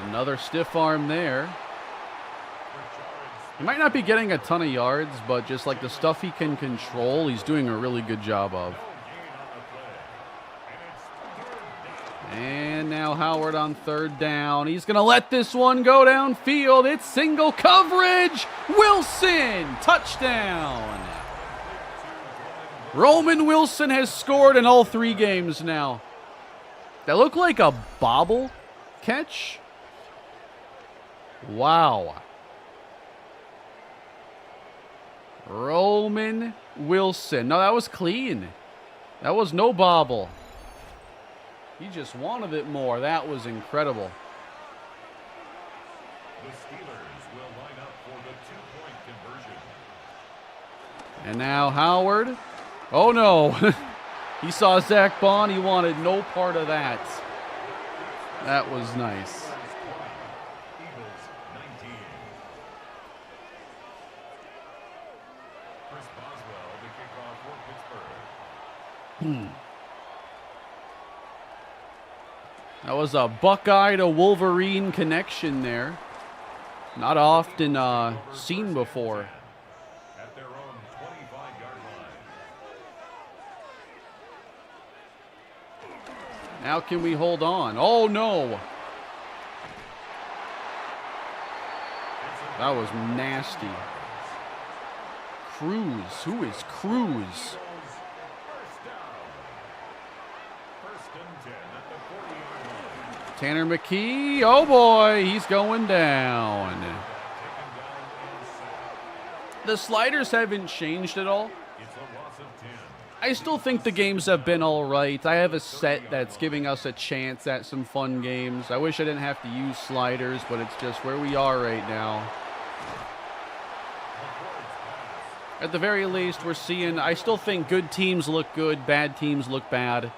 Another stiff arm there. He might not be getting a ton of yards, but just like the stuff he can control, he's doing a really good job of. And now Howard on third down. He's going to let this one go downfield. It's single coverage. Wilson, touchdown. Roman Wilson has scored in all 3 games now. That looked like a bobble catch. Wow. Roman Wilson. No, that was clean. That was no bobble. He just wanted it more. That was incredible. The Steelers will line up for the 2-point conversion. And now Howard. Oh, no. He saw Zach Bond. He wanted no part of that. That was nice. That was a Buckeye to Wolverine connection there. Not often seen before. At their own 25-yard line. Now can we hold on? Oh, no. That was nasty. Cruz. Who is Cruz? Tanner McKee, oh boy, he's going down. The sliders haven't changed at all. I still think the games have been all right. I have a set that's giving us a chance at some fun games. I wish I didn't have to use sliders, but it's just where we are right now. At the very least, we're seeing, I still think good teams look good, bad teams look bad.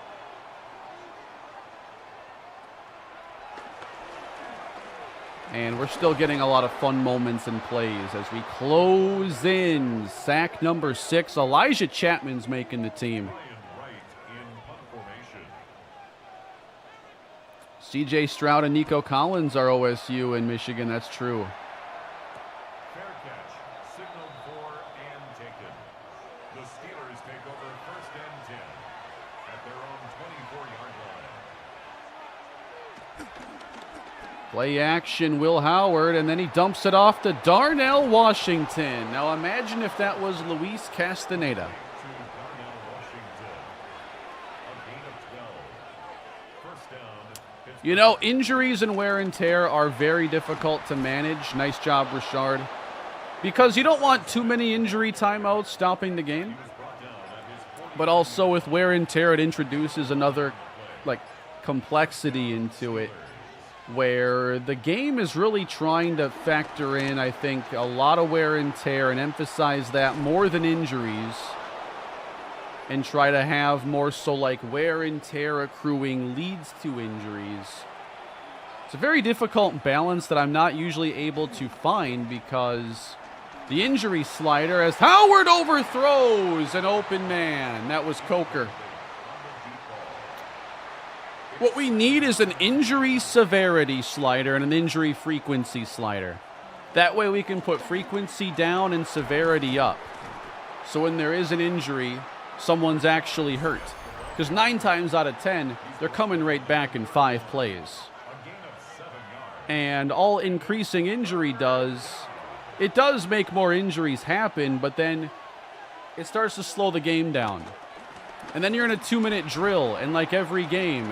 And we're still getting a lot of fun moments and plays as we close in. Sack number 6. Elijah Chapman's making the team. C.J. Stroud and Nico Collins are OSU in Michigan. That's true. Fair catch, signaled for and taken. The Steelers take over first and 10 at their own 24-yard line. Play action, Will Howard, and then he dumps it off to Darnell Washington. Now imagine if that was Luis Castaneda. You know, injuries and wear and tear are very difficult to manage. Nice job, Richard. Because you don't want too many injury timeouts stopping the game. But also with wear and tear, it introduces another like complexity into it, where the game is really trying to factor in, I think, a lot of wear and tear and emphasize that more than injuries, and try to have more so like wear and tear accruing leads to injuries. It's a very difficult balance that I'm not usually able to find, because the injury slider, as Howard overthrows an open man. That was Coker. What we need is an injury severity slider and an injury frequency slider. That way we can put frequency down and severity up. So when there is an injury, someone's actually hurt. Because 9 times out of 10, they're coming right back in 5 plays. And all increasing injury does, it does make more injuries happen, but then it starts to slow the game down. And then you're in a 2-minute drill, and like every game,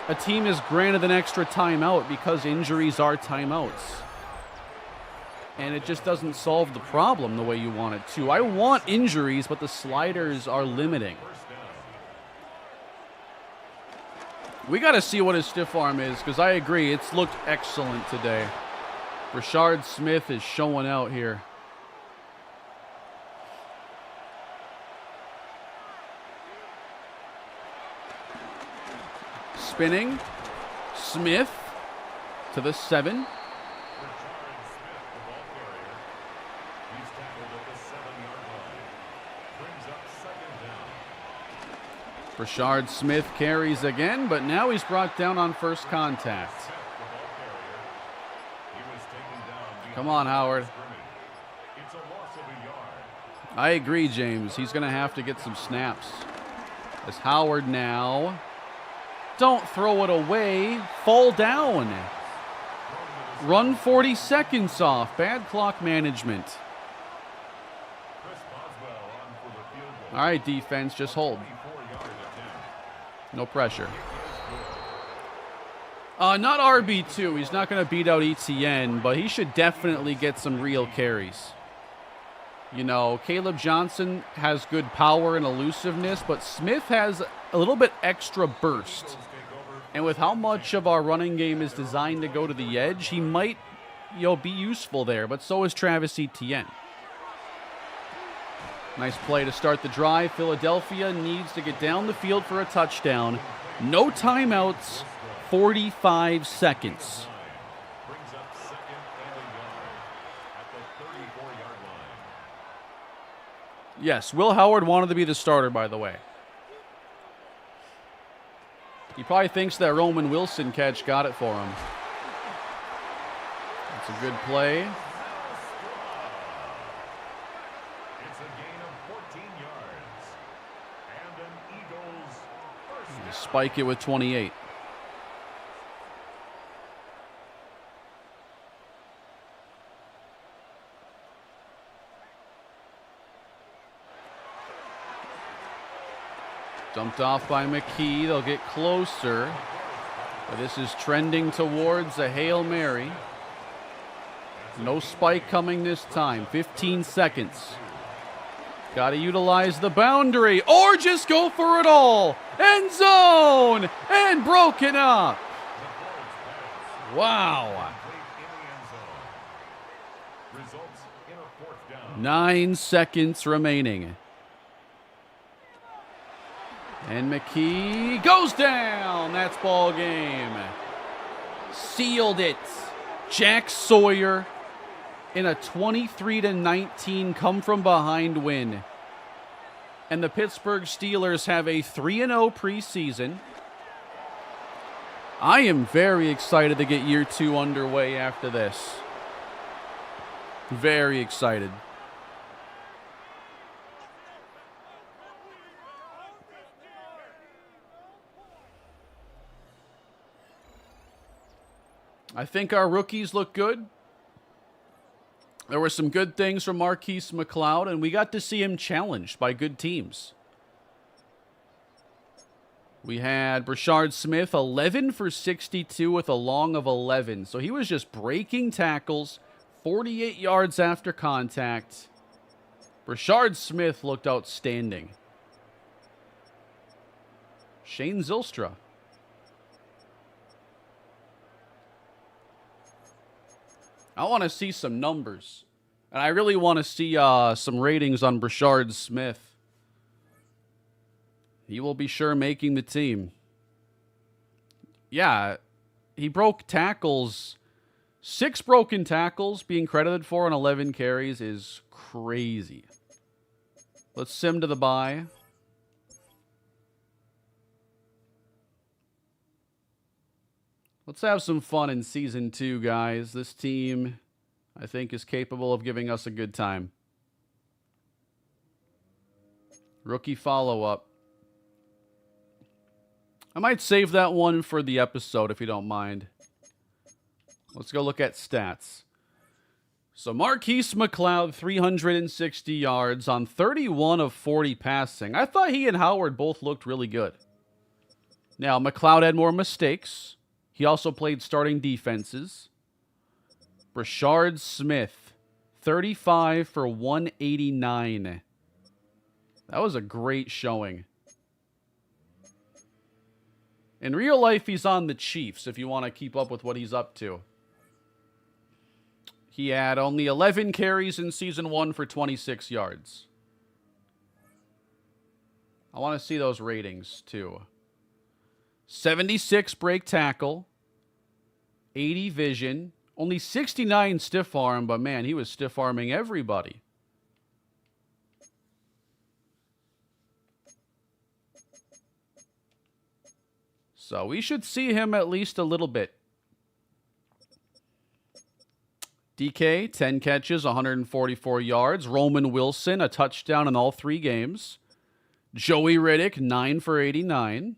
a team is granted an extra timeout because injuries are timeouts. And it just doesn't solve the problem the way you want it to. I want injuries, but the sliders are limiting. We got to see what his stiff arm is, because I agree, it's looked excellent today. Rashard Smith is showing out here. Spinning. Smith to the 7. Rashard Smith carries again, but now he's brought down on first contact. Come on, Howard. I agree, James. He's going to have to get some snaps. As Howard now, don't throw it away, fall down. Run 40 seconds off. Bad clock management. All right, defense, just hold. No pressure. Not RB2. He's not going to beat out ETN, but he should definitely get some real carries. You know, Caleb Johnson has good power and elusiveness, but Smith has a little bit extra burst. And with how much of our running game is designed to go to the edge, he might, be useful there, but so is Travis Etienne. Nice play to start the drive. Philadelphia needs to get down the field for a touchdown. No timeouts, 45 seconds. Yes, Will Howard wanted to be the starter, by the way. He probably thinks that Roman Wilson catch got it for him. That's a good play. It's a gain of 14 yards. And an Eagles first. Spike it with 28. Dumped off by McKee. They'll get closer. But this is trending towards a Hail Mary. No spike coming this time. 15 seconds. Got to utilize the boundary or just go for it all. End zone and broken up. Wow. 9 seconds remaining. And McKee goes down. That's ball game. Sealed it. Jack Sawyer in a 23-19 come from behind win. And the Pittsburgh Steelers have a 3-0 preseason. I am very excited to get year 2 underway after this. Very excited. I think our rookies look good. There were some good things from Marquise McLeod, and we got to see him challenged by good teams. We had Brashard Smith, 11 for 62 with a long of 11. So he was just breaking tackles, 48 yards after contact. Brashard Smith looked outstanding. Shane Zylstra. I want to see some numbers. And I really want to see some ratings on Brashard Smith. He will be sure making the team. Yeah, he broke tackles. 6 broken tackles being credited for on 11 carries is crazy. Let's sim to the bye. Let's have some fun in Season 2, guys. This team, I think, is capable of giving us a good time. Rookie follow-up. I might save that one for the episode, if you don't mind. Let's go look at stats. So Marquise McLeod, 360 yards on 31 of 40 passing. I thought he and Howard both looked really good. Now, McLeod had more mistakes. He also played starting defenses. Brashard Smith, 35 for 189. That was a great showing. In real life, he's on the Chiefs, if you want to keep up with what he's up to. He had only 11 carries in Season 1 for 26 yards. I want to see those ratings, too. 76 break tackle, 80 vision, only 69 stiff arm, but man, he was stiff arming everybody. So we should see him at least a little bit. DK, 10 catches, 144 yards. Roman Wilson, a touchdown in all 3 games. Joey Riddick, 9 for 89.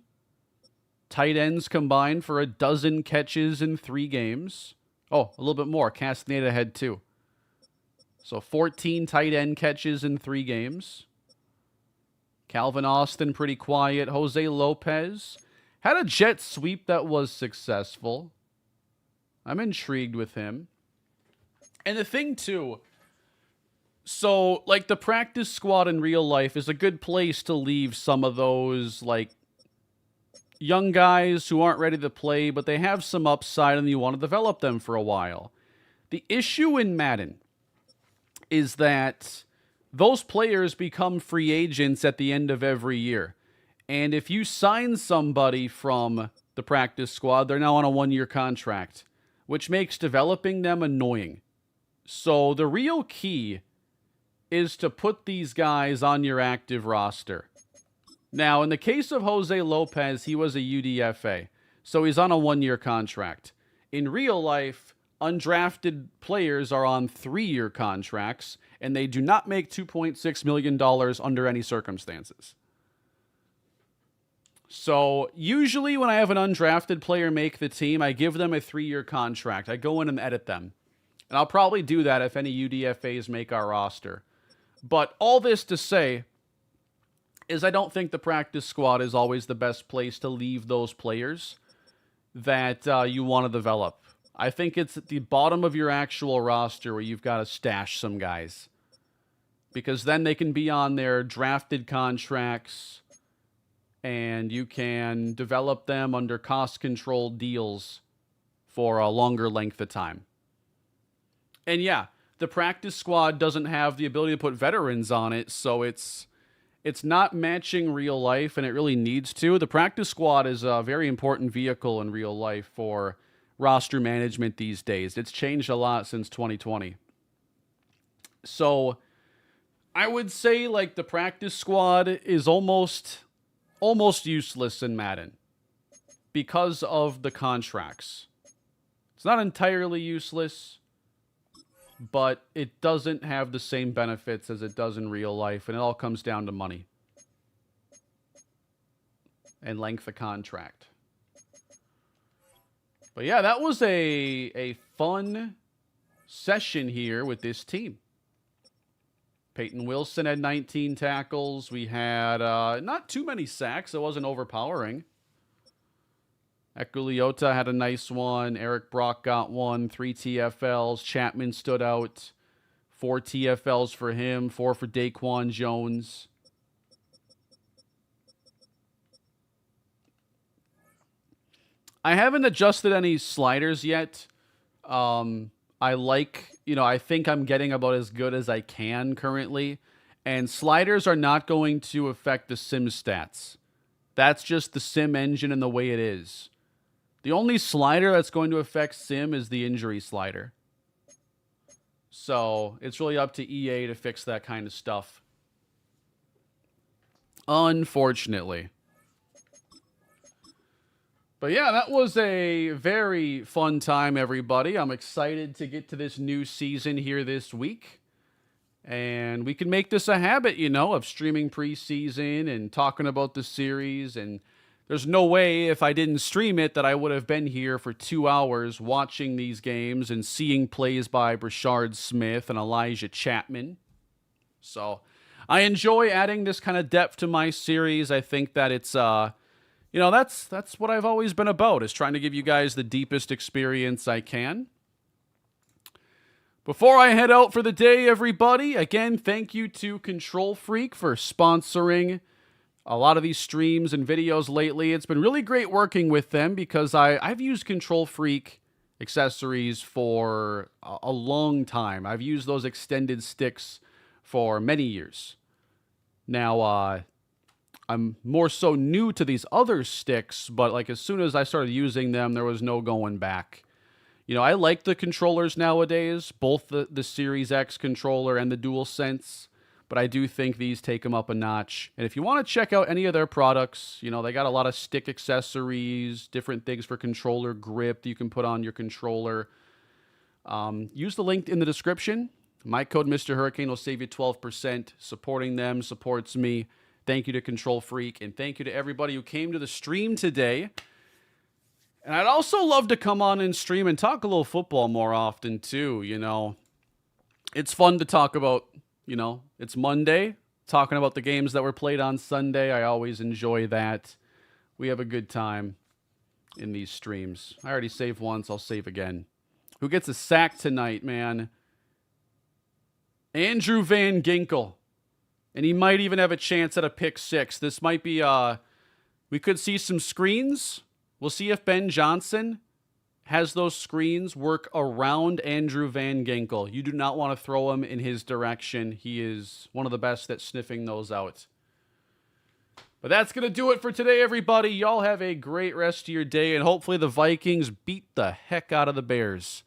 Tight ends combined for 12 catches in 3 games. Oh, a little bit more. Castaneda had 2. So 14 tight end catches in 3 games. Calvin Austin, pretty quiet. Jose Lopez had a jet sweep that was successful. I'm intrigued with him. And the thing, too, so, like, the practice squad in real life is a good place to leave some of those, like, young guys who aren't ready to play, but they have some upside and you want to develop them for a while. The issue in Madden is that those players become free agents at the end of every year. And if you sign somebody from the practice squad, they're now on a 1-year contract, which makes developing them annoying. So the real key is to put these guys on your active roster. Now, in the case of Jose Lopez, he was a UDFA, so he's on a 1-year contract. In real life, undrafted players are on 3-year contracts, and they do not make $2.6 million under any circumstances. So, usually when I have an undrafted player make the team, I give them a 3-year contract. I go in and edit them. And I'll probably do that if any UDFAs make our roster. But all this to say is I don't think the practice squad is always the best place to leave those players that you want to develop. I think it's at the bottom of your actual roster where you've got to stash some guys. Because then they can be on their drafted contracts and you can develop them under cost-controlled deals for a longer length of time. And yeah, the practice squad doesn't have the ability to put veterans on it, so it's not matching real life, and it really needs to. The practice squad is a very important vehicle in real life for roster management these days. It's changed a lot since 2020. So I would say like the practice squad is almost useless in Madden because of the contracts. It's not entirely useless, but it doesn't have the same benefits as it does in real life, and it all comes down to money and length of contract. But yeah, that was a fun session here with this team. Peyton Wilson had 19 tackles. We had not too many sacks. It wasn't overpowering. Ekuliota had a nice one. Eric Brock got one. 3 TFLs. Chapman stood out. 4 TFLs for him. 4 for Daquan Jones. I haven't adjusted any sliders yet. I think I'm getting about as good as I can currently. And sliders are not going to affect the sim stats. That's just the sim engine and the way it is. The only slider that's going to affect sim is the injury slider. So it's really up to EA to fix that kind of stuff. Unfortunately. But yeah, that was a very fun time, everybody. I'm excited to get to this new season here this week. And we can make this a habit, of streaming preseason and talking about the series. And there's no way if I didn't stream it that I would have been here for 2 hours watching these games and seeing plays by Brashard Smith and Elijah Chapman. So I enjoy adding this kind of depth to my series. I think that it's, that's what I've always been about, is trying to give you guys the deepest experience I can. Before I head out for the day, everybody, again, thank you to Control Freak for sponsoring a lot of these streams and videos lately. It's been really great working with them because I've used Control Freak accessories for a long time. I've used those extended sticks for many years. Now, I'm more so new to these other sticks, but as soon as I started using them, there was no going back. I like the controllers nowadays, both the Series X controller and the DualSense, but I do think these take them up a notch. And if you want to check out any of their products, they got a lot of stick accessories, different things for controller grip that you can put on your controller. Use the link in the description. My code MrHurricane will save you 12%. Supporting them supports me. Thank you to Control Freak, and thank you to everybody who came to the stream today. And I'd also love to come on and stream and talk a little football more often, too, It's fun to talk about, it's Monday, talking about the games that were played on Sunday. I always enjoy that. We have a good time in these streams. I already saved once, I'll save again. Who gets a sack tonight, man? Andrew Van Ginkel. And he might even have a chance at a pick 6. This might be, we could see some screens. We'll see if Ben Johnson has those screens work around Andrew Van Ginkel. You do not want to throw him in his direction. He is one of the best at sniffing those out. But that's going to do it for today, everybody. Y'all have a great rest of your day, and hopefully the Vikings beat the heck out of the Bears.